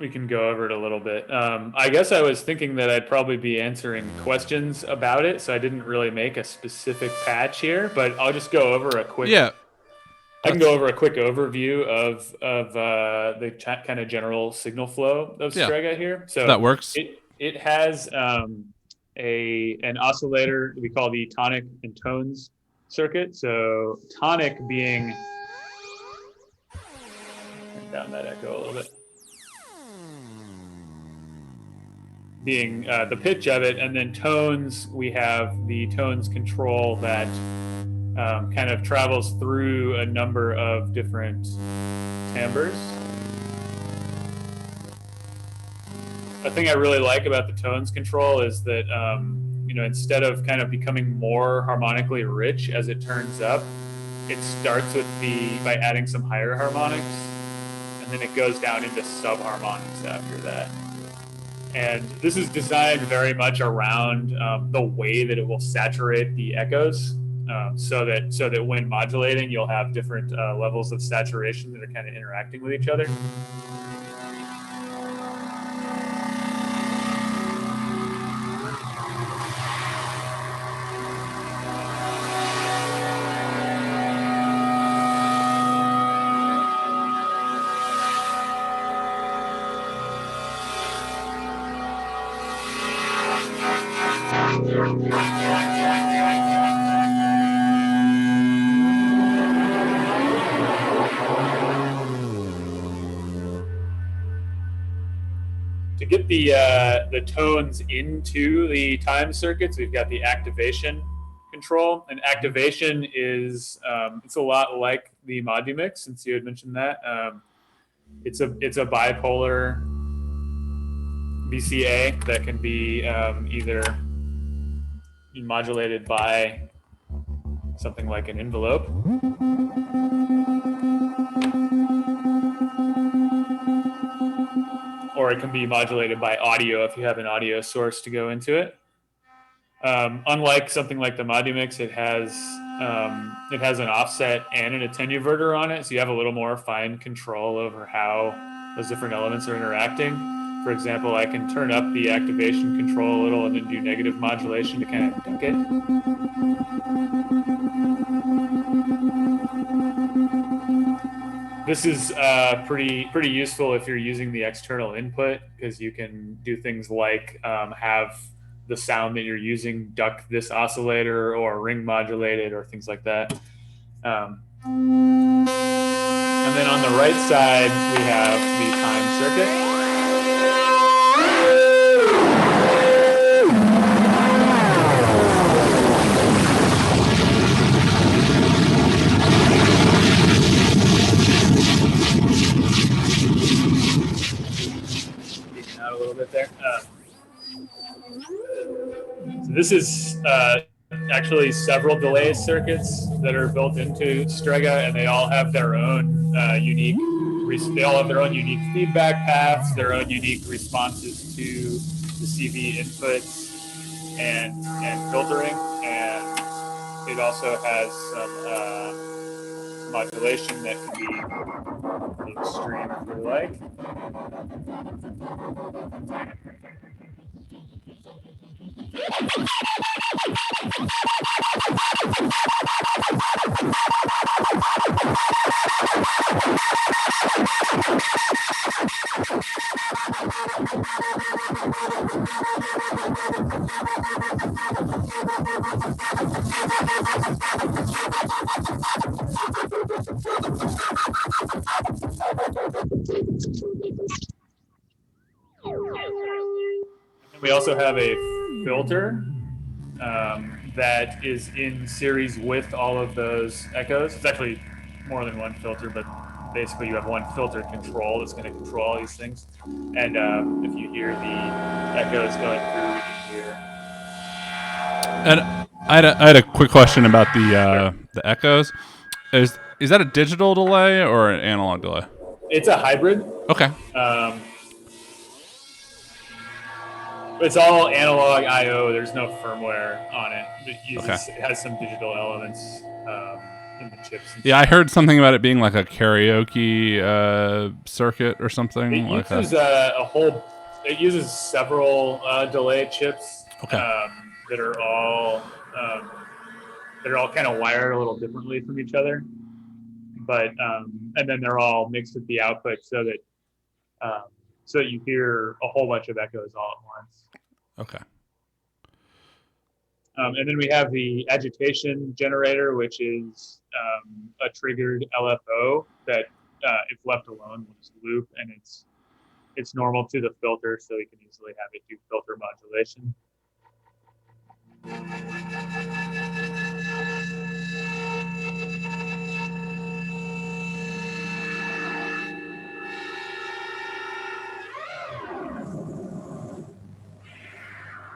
can go over it a little bit. I guess I was thinking that I'd probably be answering questions about it, so I didn't really make a specific patch here, but I'll just go over a quick... Yeah. I can go over a quick overview of the kind of general signal flow of Strega here. So that works. It has an oscillator we call the tonic and tones circuit. So tonic being, turn down that echo a little bit, being the pitch of it, and then tones, we have the tones control that kind of travels through a number of different timbres. A thing I really like about the tones control is that instead of kind of becoming more harmonically rich as it turns up, it starts by adding some higher harmonics, and then it goes down into subharmonics after that. And this is designed very much around the way that it will saturate the echoes. So that when modulating, you'll have different levels of saturation that are kind of interacting with each other. To get the tones into the time circuits, we've got the activation control. And activation is it's a lot like the Modumix, since you had mentioned that. It's a bipolar VCA that can be either modulated by something like an envelope, or it can be modulated by audio if you have an audio source to go into it. Unlike something like the Modumix, it has an offset and an attenuverter on it, so you have a little more fine control over how those different elements are interacting. For example, I can turn up the activation control a little and then do negative modulation to kind of duck it. This is pretty useful if you're using the external input, because you can do things like have the sound that you're using duck this oscillator or ring modulated or things like that. And then on the right side, we have the time circuit. Peeking out a little bit there. So this is actually several delay circuits that are built into Strega, and they all have their own unique feedback paths, their own unique responses to the CV inputs and filtering, and it also has some modulation that can be pretty extreme if you like. We also have a filter that is in series with all of those echoes. It's actually more than one filter, but basically you have one filter control that's going to control all these things. And if you hear the echoes going through, you can hear. And I had a quick question about the echoes. Is that a digital delay or an analog delay? It's a hybrid. Okay. It's all analog I/O. There's no firmware on it. It has some digital elements in the chips. Yeah, I heard something about it being like a karaoke circuit or something. It uses It uses several delay chips. Okay. That are all kind of wired a little differently from each other, but and then they're all mixed at the output so that you hear a whole bunch of echoes all at once. Okay. And then we have the Agitation Generator, which is a triggered LFO that, if left alone, will just loop, and it's normal to the filter, so we can easily have it do filter modulation.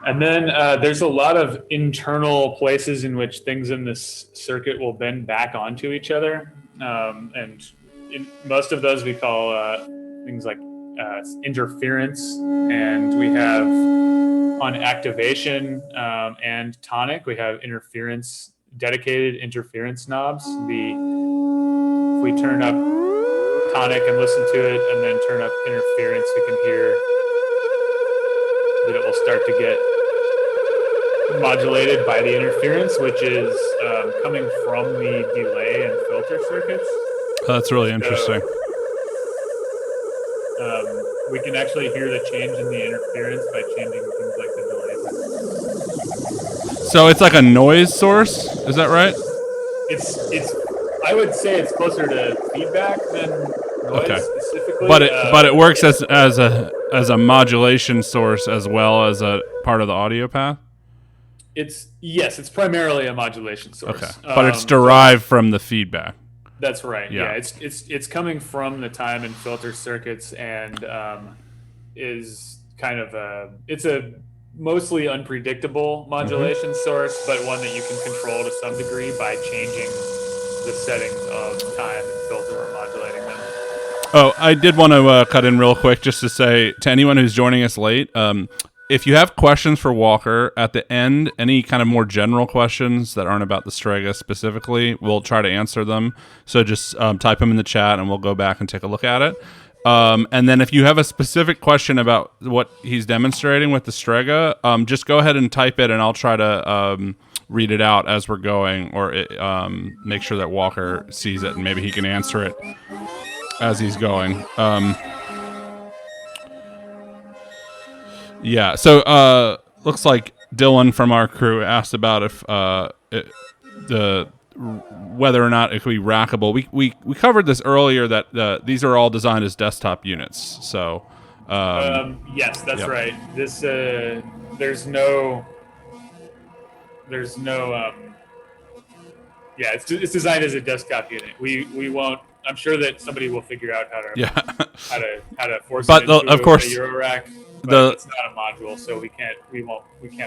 And then there's a lot of internal places in which things in this circuit will bend back onto each other. And most of those we call things like interference. And we have on activation and tonic, we have dedicated interference knobs. If we turn up tonic and listen to it and then turn up interference, we can hear that it will start to get modulated by the interference, which is coming from the delay and filter circuits. Oh, that's really interesting. We can actually hear the change in the interference by changing things like the delay. So it's like a noise source, is that right? It's I would say it's closer to feedback than noise specifically. But it works as a modulation source as well as a part of the audio path. It's primarily a modulation source. Okay, but it's derived from the feedback. That's right. Yeah. It's coming from the time and filter circuits, and is kind of a mostly unpredictable modulation source, but one that you can control to some degree by changing the settings of time and filter or modulating them. Oh, I did want to cut in real quick just to say to anyone who's joining us late, if you have questions for Walker at the end, any kind of more general questions that aren't about the Strega specifically, we'll try to answer them. So just type them in the chat and we'll go back and take a look at it. And then if you have a specific question about what he's demonstrating with the Strega, just go ahead and type it, and I'll try to read it out as we're going, or make sure that Walker sees it, and maybe he can answer it as he's going. Yeah, so looks like Dylan from our crew asked about if whether or not it could be rackable. We covered this earlier that these are all designed as desktop units. So yes, that's right. This there's no yeah, it's designed as a desktop unit. We won't. I'm sure that somebody will figure out how to force but it into of course, a Euro rack. But it's not a module, so we can't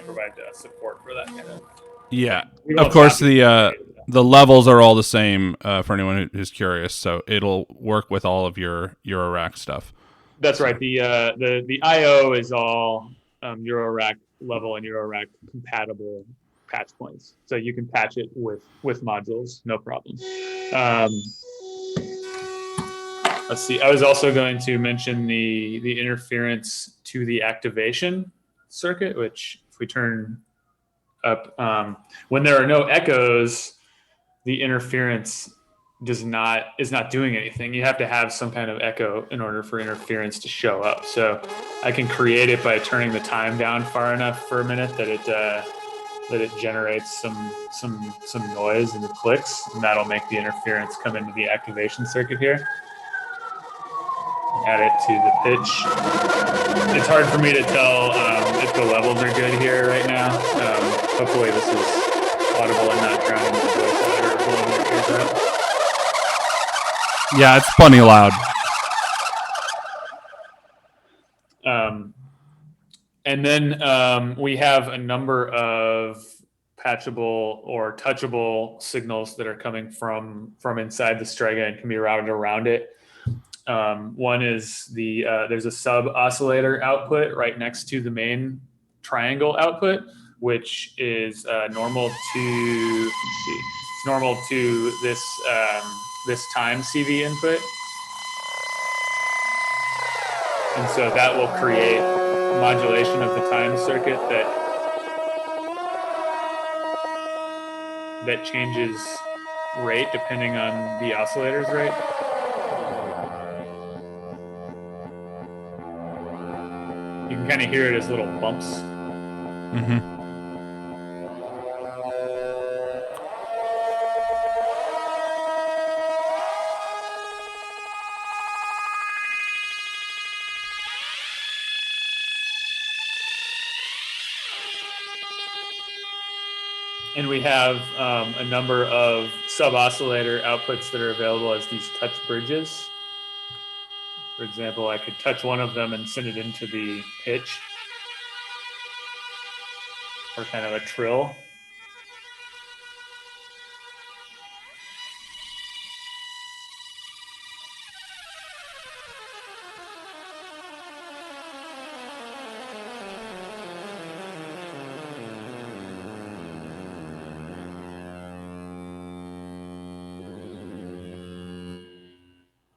provide support for that kind of. Yeah, of course the levels are all the same for anyone who's curious. So it'll work with all of your Euro rack stuff. That's right. The I/O is all Euro rack level and Euro rack compatible patch points, so you can patch it with modules, no problem. Let's see. I was also going to mention the interference to the activation circuit, which if we turn up, when there are no echoes, the interference is not doing anything. You have to have some kind of echo in order for interference to show up. So I can create it by turning the time down far enough for a minute that it generates some noise and clicks, and that'll make the interference come into the activation circuit here. Add it to the pitch. It's hard for me to tell if the levels are good here right now. Hopefully this is audible and not drowning the voice out or blowing your ears out. Yeah, it's plenty loud. And then we have a number of patchable or touchable signals that are coming from inside the Strega and can be routed around it. One is there's a sub oscillator output right next to the main triangle output, which is normal to this time CV input, and so that will create modulation of the time circuit that changes rate depending on the oscillator's rate. You can kind of hear it as little bumps. Mm-hmm. And we have a number of sub-oscillator outputs that are available as these touch bridges. For example, I could touch one of them and send it into the pitch, or kind of a trill.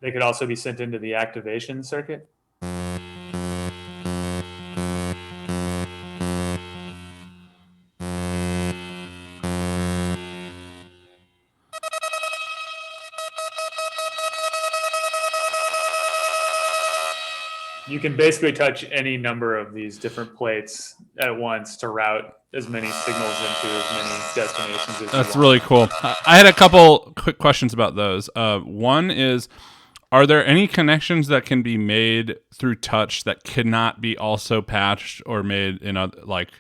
They could also be sent into the activation circuit. You can basically touch any number of these different plates at once to route as many signals into as many destinations as you want. That's really cool. I had a couple quick questions about those. One is, are there any connections that can be made through touch that cannot be also patched or made in a, like,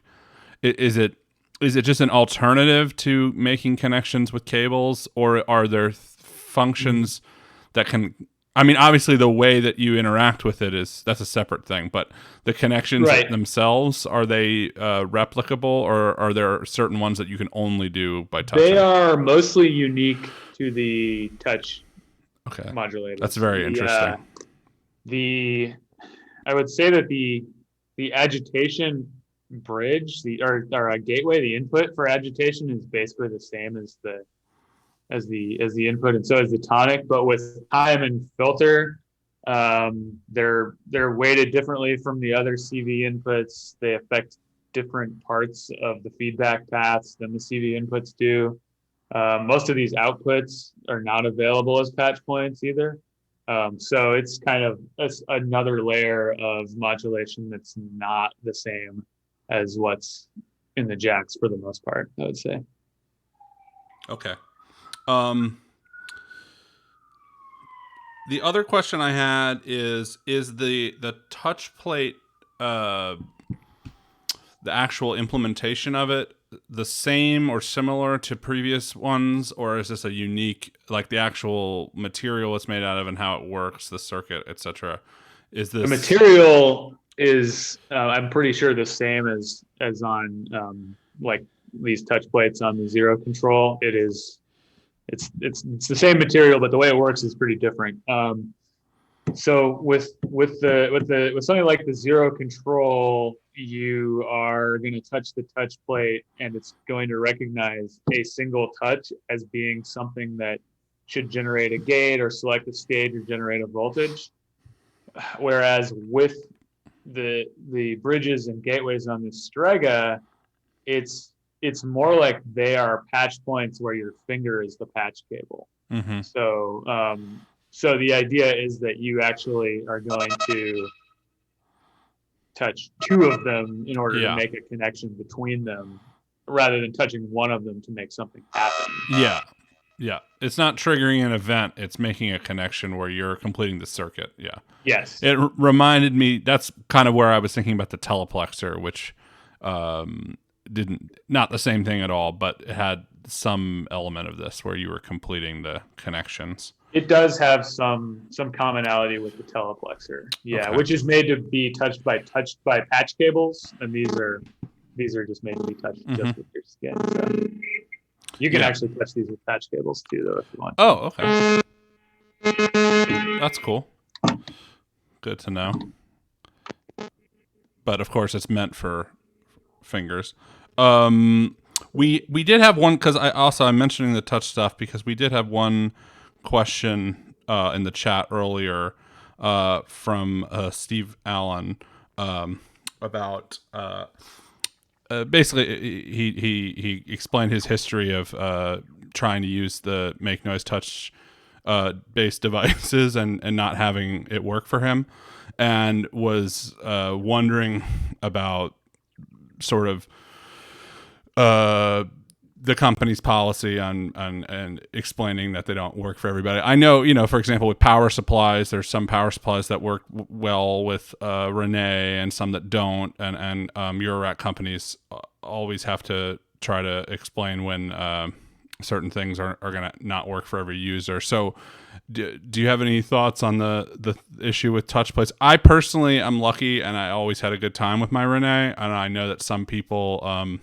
is it just an alternative to making connections with cables, or are there functions that can, I mean, obviously the way that you interact with it that's a separate thing, but the connections themselves, are they replicable, or are there certain ones that you can only do by touching? They are mostly unique to the touch modulators. That's very interesting. I would say that the agitation bridge, or a gateway, the input for agitation is basically the same as the input, and so is the tonic, but with time and filter, They're weighted differently from the other CV inputs. They affect different parts of the feedback paths than the CV inputs do. Most of these outputs are not available as patch points either. So it's kind of another layer of modulation that's not the same as what's in the jacks for the most part, I would say. Okay. The other question I had is the touch plate, the actual implementation of it, the same or similar to previous ones, or is this a unique, like the actual material it's made out of and how it works, the circuit, etc.? Is this the material is I'm pretty sure the same as on like these touch plates on the zero control. It's the same material, but the way it works is pretty different. So with something like the zero control, you are going to touch the touch plate, and it's going to recognize a single touch as being something that should generate a gate or select a stage or generate a voltage. Whereas with the bridges and gateways on the Strega, it's more like they are patch points where your finger is the patch cable. Mm-hmm. So the idea is that you actually are going to touch two of them in order to make a connection between them, rather than touching one of them to make something happen. Yeah. It's not triggering an event. It's making a connection where you're completing the circuit. Yeah. Yes. It reminded me, that's kind of where I was thinking about the teleplexer, which not the same thing at all, but it had some element of this where you were completing the connections. It does have some commonality with the teleplexer, okay. Which is made to be touched by patch cables, and these are just made to be touched just with your skin. So you can actually touch these with patch cables too, though, if you want. Oh, okay. That's cool. Good to know. But of course, it's meant for fingers. We did have one, because I'm mentioning the touch stuff because we did have one question in the chat earlier from Steve Allen about basically he explained his history of trying to use the Make Noise touch based devices and not having it work for him, and was wondering about sort of the company's policy and explaining that they don't work for everybody. I know, for example, with power supplies, there's some power supplies that work well with Rene and some that don't, and Eurorack companies always have to try to explain when certain things are going to not work for every user. So do you have any thoughts on the issue with touch plates? I personally am lucky, and I always had a good time with my Rene, and I know that some people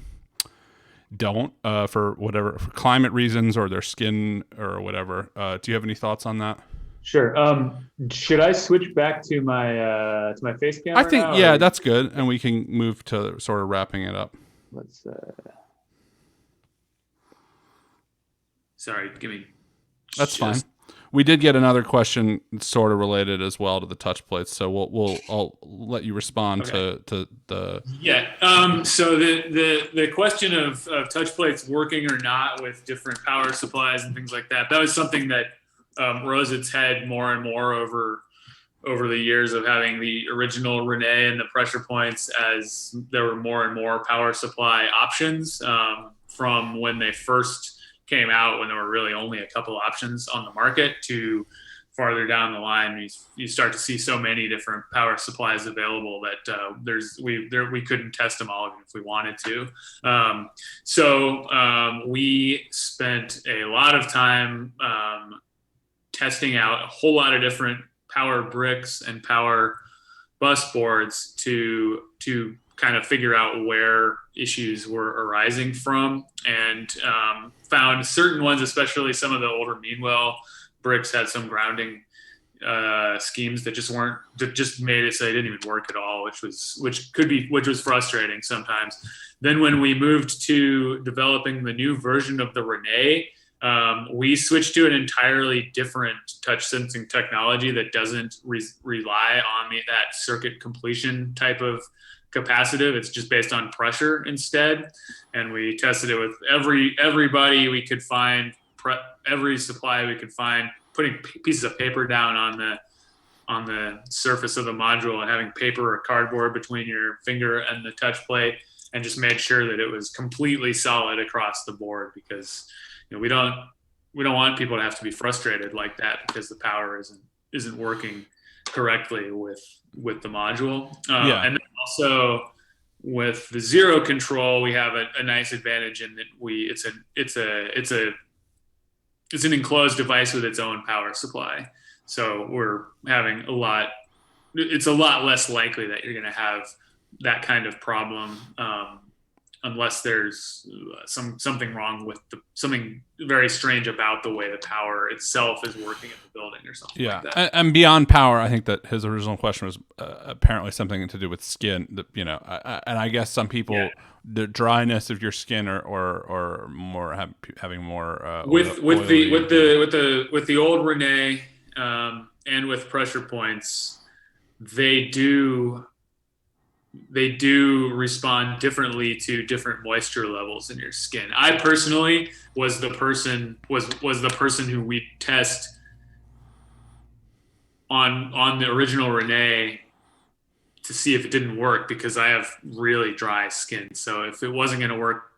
don't for climate reasons or their skin or whatever. Do you have any thoughts on that? Sure. Should I switch back to my face camera? I think now, that's good, and we can move to sort of wrapping it up. Let's. Sorry, give me. That's fine. We did get another question sort of related as well to the touch plates, so I'll let you respond to the. Yeah. So the question of touch plates working or not with different power supplies and things like that was something that rose its head more and more over the years of having the original Rene and the pressure points, as there were more and more power supply options from when they first came out, when there were really only a couple options on the market, to farther down the line, you start to see so many different power supplies available that we couldn't test them all even if we wanted to. So we spent a lot of time testing out a whole lot of different power bricks and power bus boards to kind of figure out where issues were arising from, and found certain ones, especially some of the older Meanwell bricks, had some grounding schemes that just made it so they didn't even work at all, which was frustrating sometimes. Then when we moved to developing the new version of the Rene, We switched to an entirely different touch sensing technology that doesn't rely on that circuit completion type of capacitive. It's just based on pressure instead. And we tested it with everybody we could find, every supply we could find, putting pieces of paper down on the surface of the module and having paper or cardboard between your finger and the touch plate, and just made sure that it was completely solid across the board, because we don't want people to have to be frustrated like that because the power isn't working correctly with the module. And then also with the zero control, we have a nice advantage in that it's an enclosed device with its own power supply. So we're having it's a lot less likely that you're going to have that kind of problem, unless there's something wrong with something very strange about the way the power itself is working in the building or something like that. And beyond power, I think that his original question was apparently something to do with skin. And I guess some people, the dryness of your skin or more having more with the old Rene and with pressure points, they do respond differently to different moisture levels in your skin. I personally was the person who we test on the original Rene to see if it didn't work, because I have really dry skin. So if it wasn't going to work,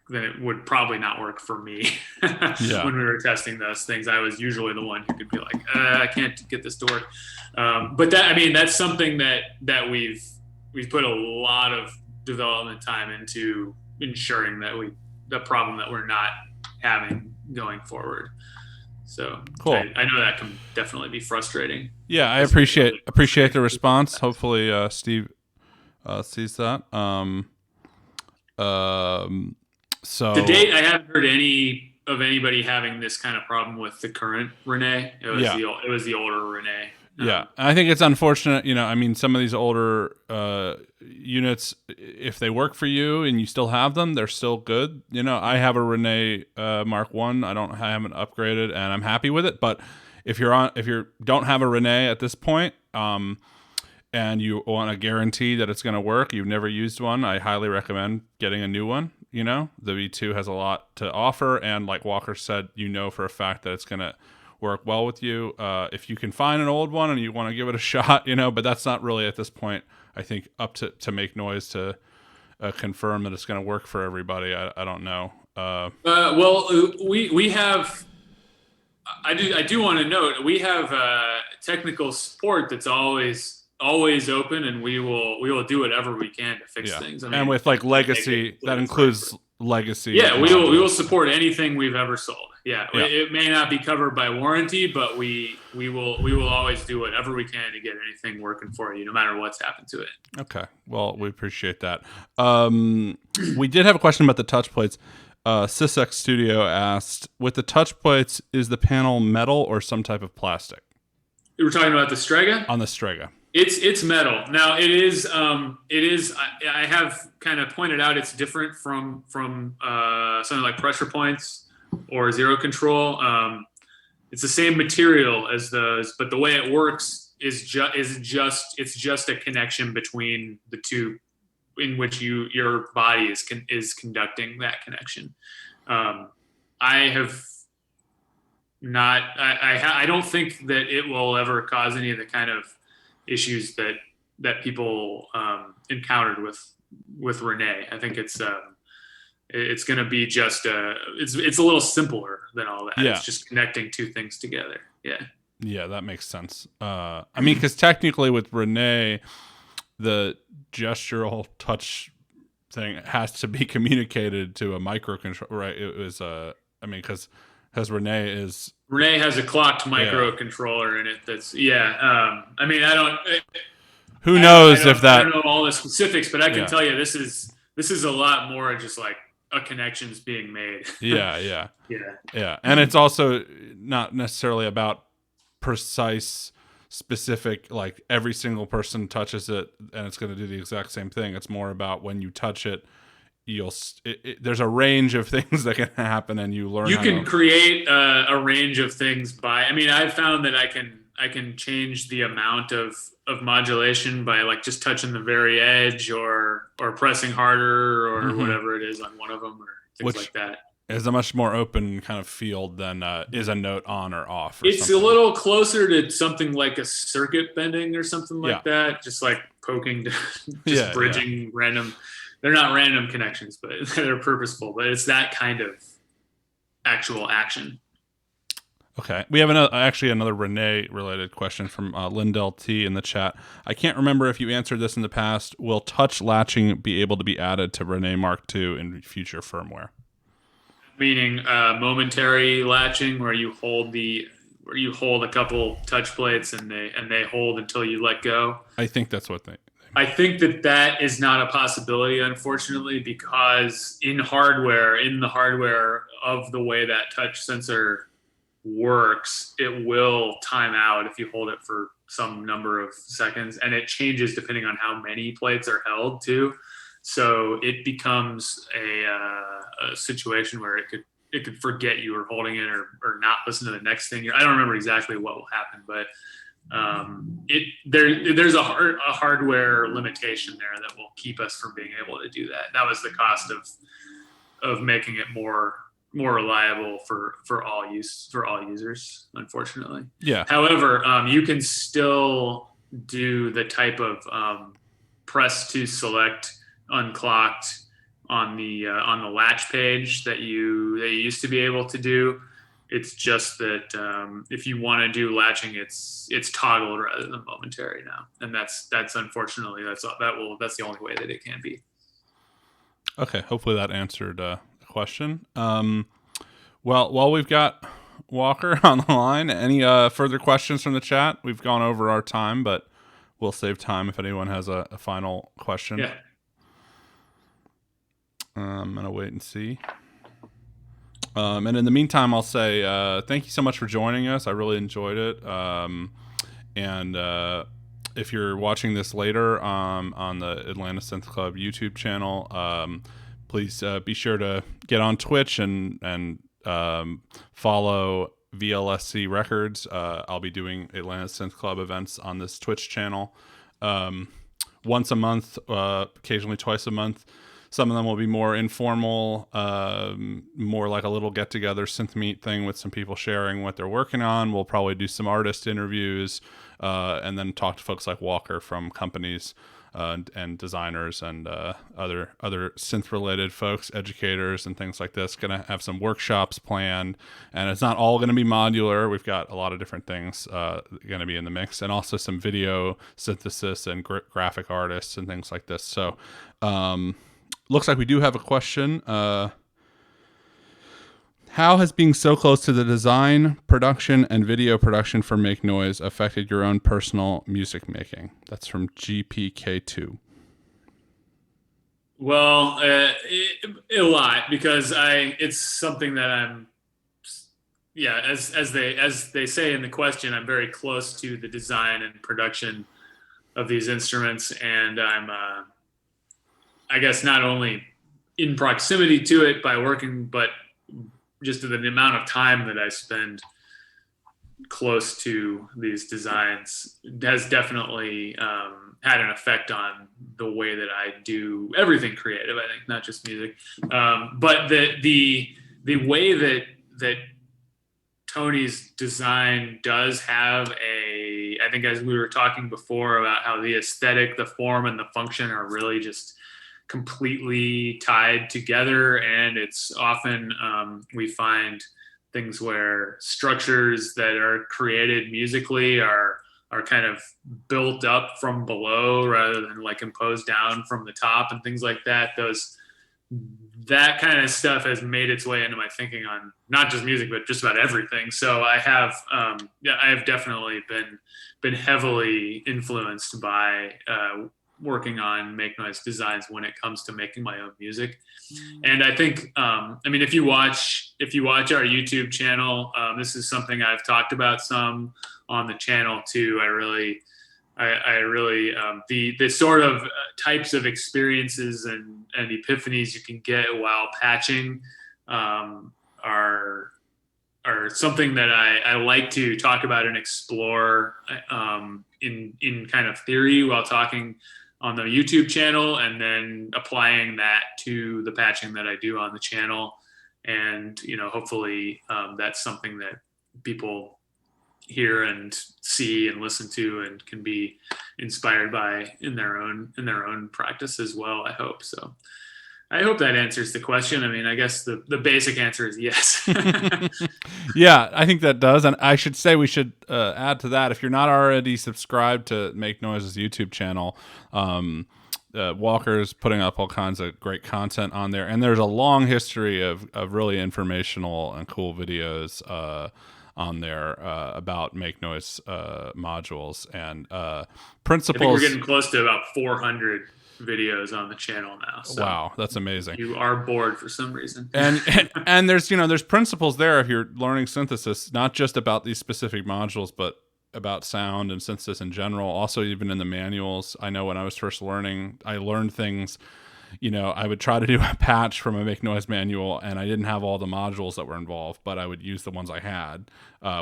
then it would probably not work for me. When we were testing those things, I was usually the one who could be like, I can't get this to work. But that's something that we've put a lot of development time into ensuring that the problem that we're not having going forward. So cool. I know that can definitely be frustrating. Yeah, I appreciate the response. Hopefully, Steve sees that. So to date, I haven't heard anybody having this kind of problem with the current Rene. It was the older Rene. Yeah, I think it's unfortunate. I mean, some of these older units, if they work for you and you still have them, they're still good. I have a Rene Mark 1. I haven't upgraded, and I'm happy with it. But if you don't have a Rene at this point, and you want a guarantee that it's going to work, you've never used one, I highly recommend getting a new one. The V2 has a lot to offer, and like Walker said, for a fact that it's going to work well with you. If you can find an old one and you want to give it a shot, but that's not really at this point, I think, up to make noise to confirm that it's going to work for everybody. I don't know. We have, I do want to note, we have technical support that's always open, and we will do whatever we can to fix things. I mean, and with like legacy, that includes legacy. Yeah, we will support anything we've ever sold. Yeah. It may not be covered by warranty, but we will always do whatever we can to get anything working for you, no matter what's happened to it. Okay, well, we appreciate that. We did have a question about the touch plates. SysX Studio asked, with the touch plates, is the panel metal or some type of plastic? You were talking about the Strega? On the Strega. It's metal. Now it is. I have kind of pointed out it's different from something like pressure points or zero control. It's the same material as those, but the way it works is just a connection between the two, in which your body is conducting that connection. I don't think that it will ever cause any of the kind of issues that people encountered with Rene. I think it's going to be just it's a little simpler than all that. Yeah. It's just connecting two things together. Yeah, that makes sense. I mean, because technically with Rene, the gestural touch thing has to be communicated to a microcontroller, right? It was because Rene has a clocked microcontroller in it. That's I mean, who knows if that. I don't know all the specifics, but I can tell you this is a lot more just like a connection's being made. Yeah. And it's also not necessarily about precise, specific, like every single person touches it and it's going to do the exact same thing. It's more about when you touch it, there's a range of things that can happen, and you learn. You can create a range of things by. I mean, I've found that I can change the amount of modulation by like just touching the very edge or pressing harder or whatever it is on one of them or things like that. Is a much more open kind of field than is a note on or off. It's something. A little closer to something like a circuit bending or something like that. Just like poking, bridging random. They're not random connections, but they're purposeful. But it's that kind of actual action. Okay. We have another Rene related question from Lindell T in the chat. I can't remember if you answered this in the past. Will touch latching be able to be added to Rene Mark II in future firmware? Meaning momentary latching, where you hold a couple touch plates and they hold until you let go. I think that's what they. I think that is not a possibility, unfortunately, because in the hardware of the way that touch sensor works, it will time out if you hold it for some number of seconds, and it changes depending on how many plates are held too. So it becomes a situation where it could forget you were holding it or not listen to the next thing. I don't remember exactly what will happen, but there's a hardware limitation there that will keep us from being able to do that. That was the cost of making it more reliable for all users, unfortunately. Yeah. However, you can still do the type of press to select unclocked on the latch page that you used to be able to do. It's just that if you want to do latching, it's toggled rather than momentary now, and that's unfortunately that's the only way that it can be. Okay, hopefully that answered the question. Well, while we've got Walker on the line, any further questions from the chat? We've gone over our time, but we'll save time if anyone has a final question. Yeah. I'm gonna wait and see. And in the meantime, I'll say thank you so much for joining us. I really enjoyed it. And if you're watching this later on the Atlanta Synth Club YouTube channel, please be sure to get on Twitch and follow VLSC Records. I'll be doing Atlanta Synth Club events on this Twitch channel once a month, occasionally twice a month. Some of them will be more informal, more like a little get-together synth meet thing with some people sharing what they're working on. We'll probably do some artist interviews and then talk to folks like Walker from companies and designers and other synth-related folks, educators and things like this. Going to have some workshops planned, and it's not all going to be modular. We've got a lot of different things going to be in the mix, and also some video synthesis and graphic artists and things like this. So looks like we do have a question. How has being so close to the design, production, and video production for Make Noise affected your own personal music making? That's from GPK2. Well, a lot, because it's something that I'm, as they say in the question, I'm very close to the design and production of these instruments, and I'm I guess not only in proximity to it by working, but just the amount of time that I spend close to these designs has definitely had an effect on the way that I do everything creative, I think, not just music. But the way that Tony's design does have I think, as we were talking before about how the aesthetic, the form, and the function are really just completely tied together, and it's often we find things where structures that are created musically are kind of built up from below rather than like imposed down from the top and things like that. That kind of stuff has made its way into my thinking on not just music but just about everything. So I have definitely been heavily influenced by working on Make Noise designs when it comes to making my own music. And I think, if you watch our YouTube channel, this is something I've talked about some on the channel too. I really I really the sort of types of experiences and epiphanies you can get while patching are something that I like to talk about and explore in kind of theory while talking on the YouTube channel, and then applying that to the patching that I do on the channel. And, hopefully that's something that people hear and see and listen to and can be inspired by in their own practice as well, I hope. So I hope that answers the question. I mean, I guess the basic answer is yes. Yeah, I think that does. And I should say we should add to that, if you're not already subscribed to Make Noise's YouTube channel, Walker's putting up all kinds of great content on there. And there's a long history of really informational and cool videos on there about Make Noise modules and principles. I think we're getting close to about 400 videos on the channel now. So wow, that's amazing. You are bored for some reason. and there's there's principles there if you're learning synthesis, not just about these specific modules, but about sound and synthesis in general. Also, even in the manuals, I know when I was first learning, I learned things. I would try to do a patch from a Make Noise manual, and I didn't have all the modules that were involved, but I would use the ones I had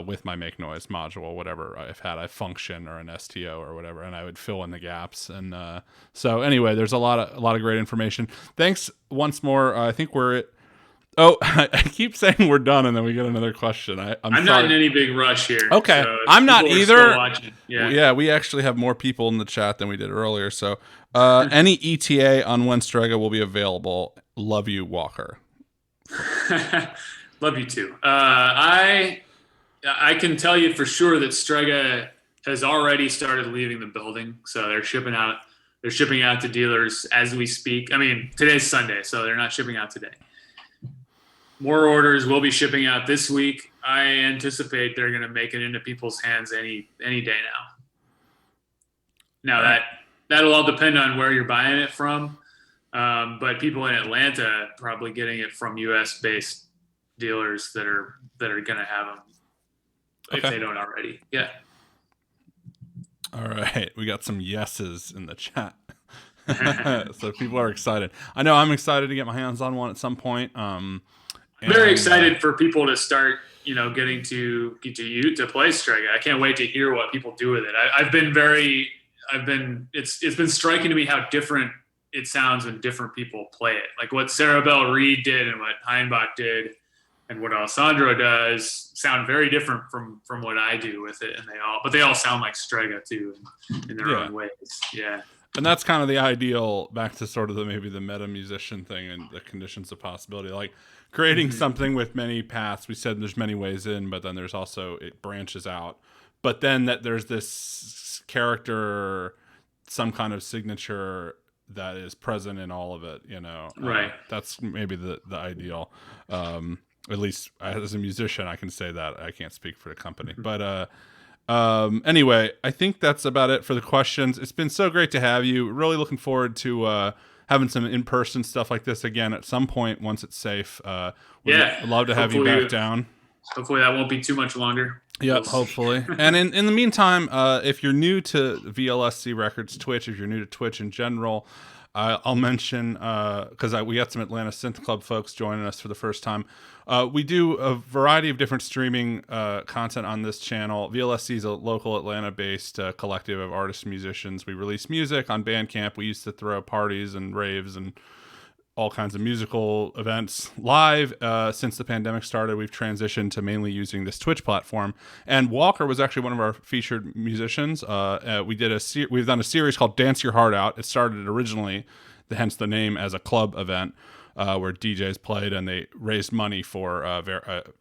with my Make Noise module, whatever I've had, a function or an STO or whatever, and I would fill in the gaps. And so anyway, there's a lot of great information. Thanks once more. I think we're at. Oh, I keep saying we're done, and then we get another question. I'm not in any big rush here. Okay, so I'm not either. Yeah, we actually have more people in the chat than we did earlier. So, any ETA on when Strega will be available? Love you, Walker. Love you too. I can tell you for sure that Strega has already started leaving the building, so they're shipping out. They're shipping out to dealers as we speak. I mean, today's Sunday, so they're not shipping out today. More orders will be shipping out this week. I anticipate they're going to make it into people's hands any day now. That'll all depend on where you're buying it from, but people in Atlanta probably getting it from U.S. based dealers that are going to have them if they don't already. Yeah. All right, we got some yeses in the chat, so people are excited. I know I'm excited to get my hands on one at some point. Very excited for people to start, getting to play Strega. I can't wait to hear what people do with it. It's been striking to me how different it sounds when different people play it. Like what Sarah Bell Reed did and what Heinbach did and what Alessandro does sound very different from what I do with it. And they all sound like Strega too in their own ways. Yeah. And that's kind of the ideal, back to sort of maybe the meta musician thing and the conditions of possibility, like creating something with many paths. We said there's many ways in, but then there's also, it branches out. But then that there's this character, some kind of signature that is present in all of it, Right. That's maybe the ideal. At least as a musician, I can say that. I can't speak for the company. But anyway, I think that's about it for the questions. It's been so great to have you. Really looking forward to having some in-person stuff like this again at some point once it's safe. I'd love to have you back down. Hopefully that won't be too much longer. Yeah, hopefully. And in the meantime, if you're new to VLSC Records Twitch, if you're new to Twitch in general, I'll mention, because we got some Atlanta Synth Club folks joining us for the first time. We do a variety of different streaming content on this channel. VLSC is a local Atlanta-based collective of artists and musicians. We release music on Bandcamp. We used to throw parties and raves and all kinds of musical events live. Since the pandemic started, we've transitioned to mainly using this Twitch platform. And Walker was actually one of our featured musicians. We've done a series called Dance Your Heart Out. It started originally, hence the name, as a club event where DJs played and they raised money for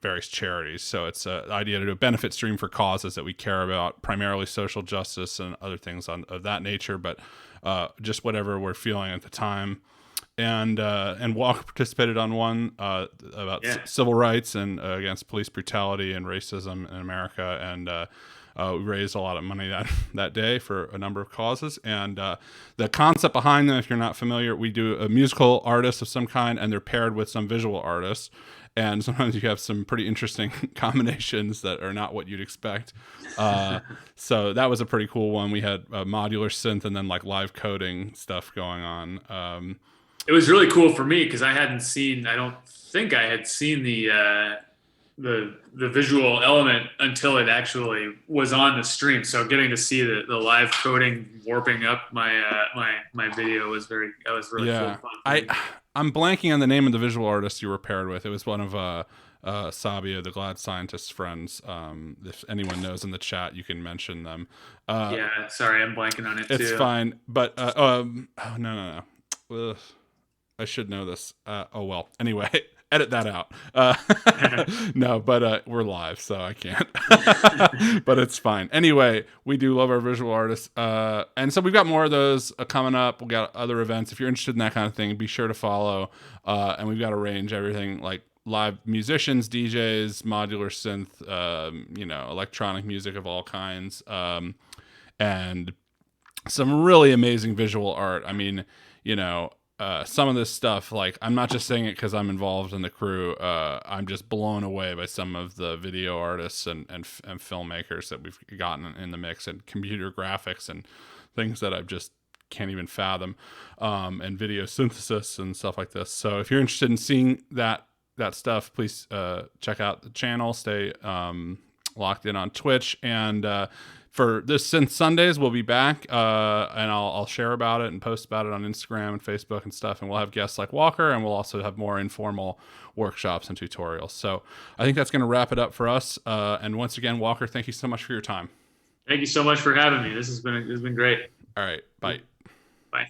various charities. So it's an idea to do a benefit stream for causes that we care about, primarily social justice and other things of that nature, but just whatever we're feeling at the time. And Walker participated on one about civil rights and against police brutality and racism in America, and we raised a lot of money that day for a number of causes. And the concept behind them, if you're not familiar, we do a musical artist of some kind, and they're paired with some visual artists. and sometimes you have some pretty interesting combinations that are not what you'd expect. So that was a pretty cool one. We had a modular synth and then like live coding stuff going on. It was really cool for me because I don't think I had seen the visual element until it actually was on the stream. So getting to see the live coding warping up my video was really fun. I'm blanking on the name of the visual artist you were paired with. It was one of Sabia, the Glad Scientist's friends. If anyone knows in the chat, you can mention them. Yeah, sorry, I'm blanking on it too. It's fine, but oh no. Ugh. I should know this. Oh well. Anyway, edit that out. No, but we're live, so I can't. But it's fine. Anyway, we do love our visual artists, and so we've got more of those coming up. We've got other events. If you're interested in that kind of thing, be sure to follow. And we've got a range, everything like live musicians, DJs, modular synth, electronic music of all kinds, and some really amazing visual art. I mean, some of this stuff, like, I'm not just saying it because I'm involved in the crew. I'm just blown away by some of the video artists and filmmakers that we've gotten in the mix, and computer graphics and things that I just can't even fathom, and video synthesis and stuff like this. So if you're interested in seeing that stuff, please check out the channel. Stay locked in on Twitch, and for this Synth Sundays, we'll be back, and I'll share about it and post about it on Instagram and Facebook and stuff, and we'll have guests like Walker, and we'll also have more informal workshops and tutorials. So I think that's going to wrap it up for us, and once again, Walker, thank you so much for your time. Thank you so much for having me. This has been great. All right, bye. Bye.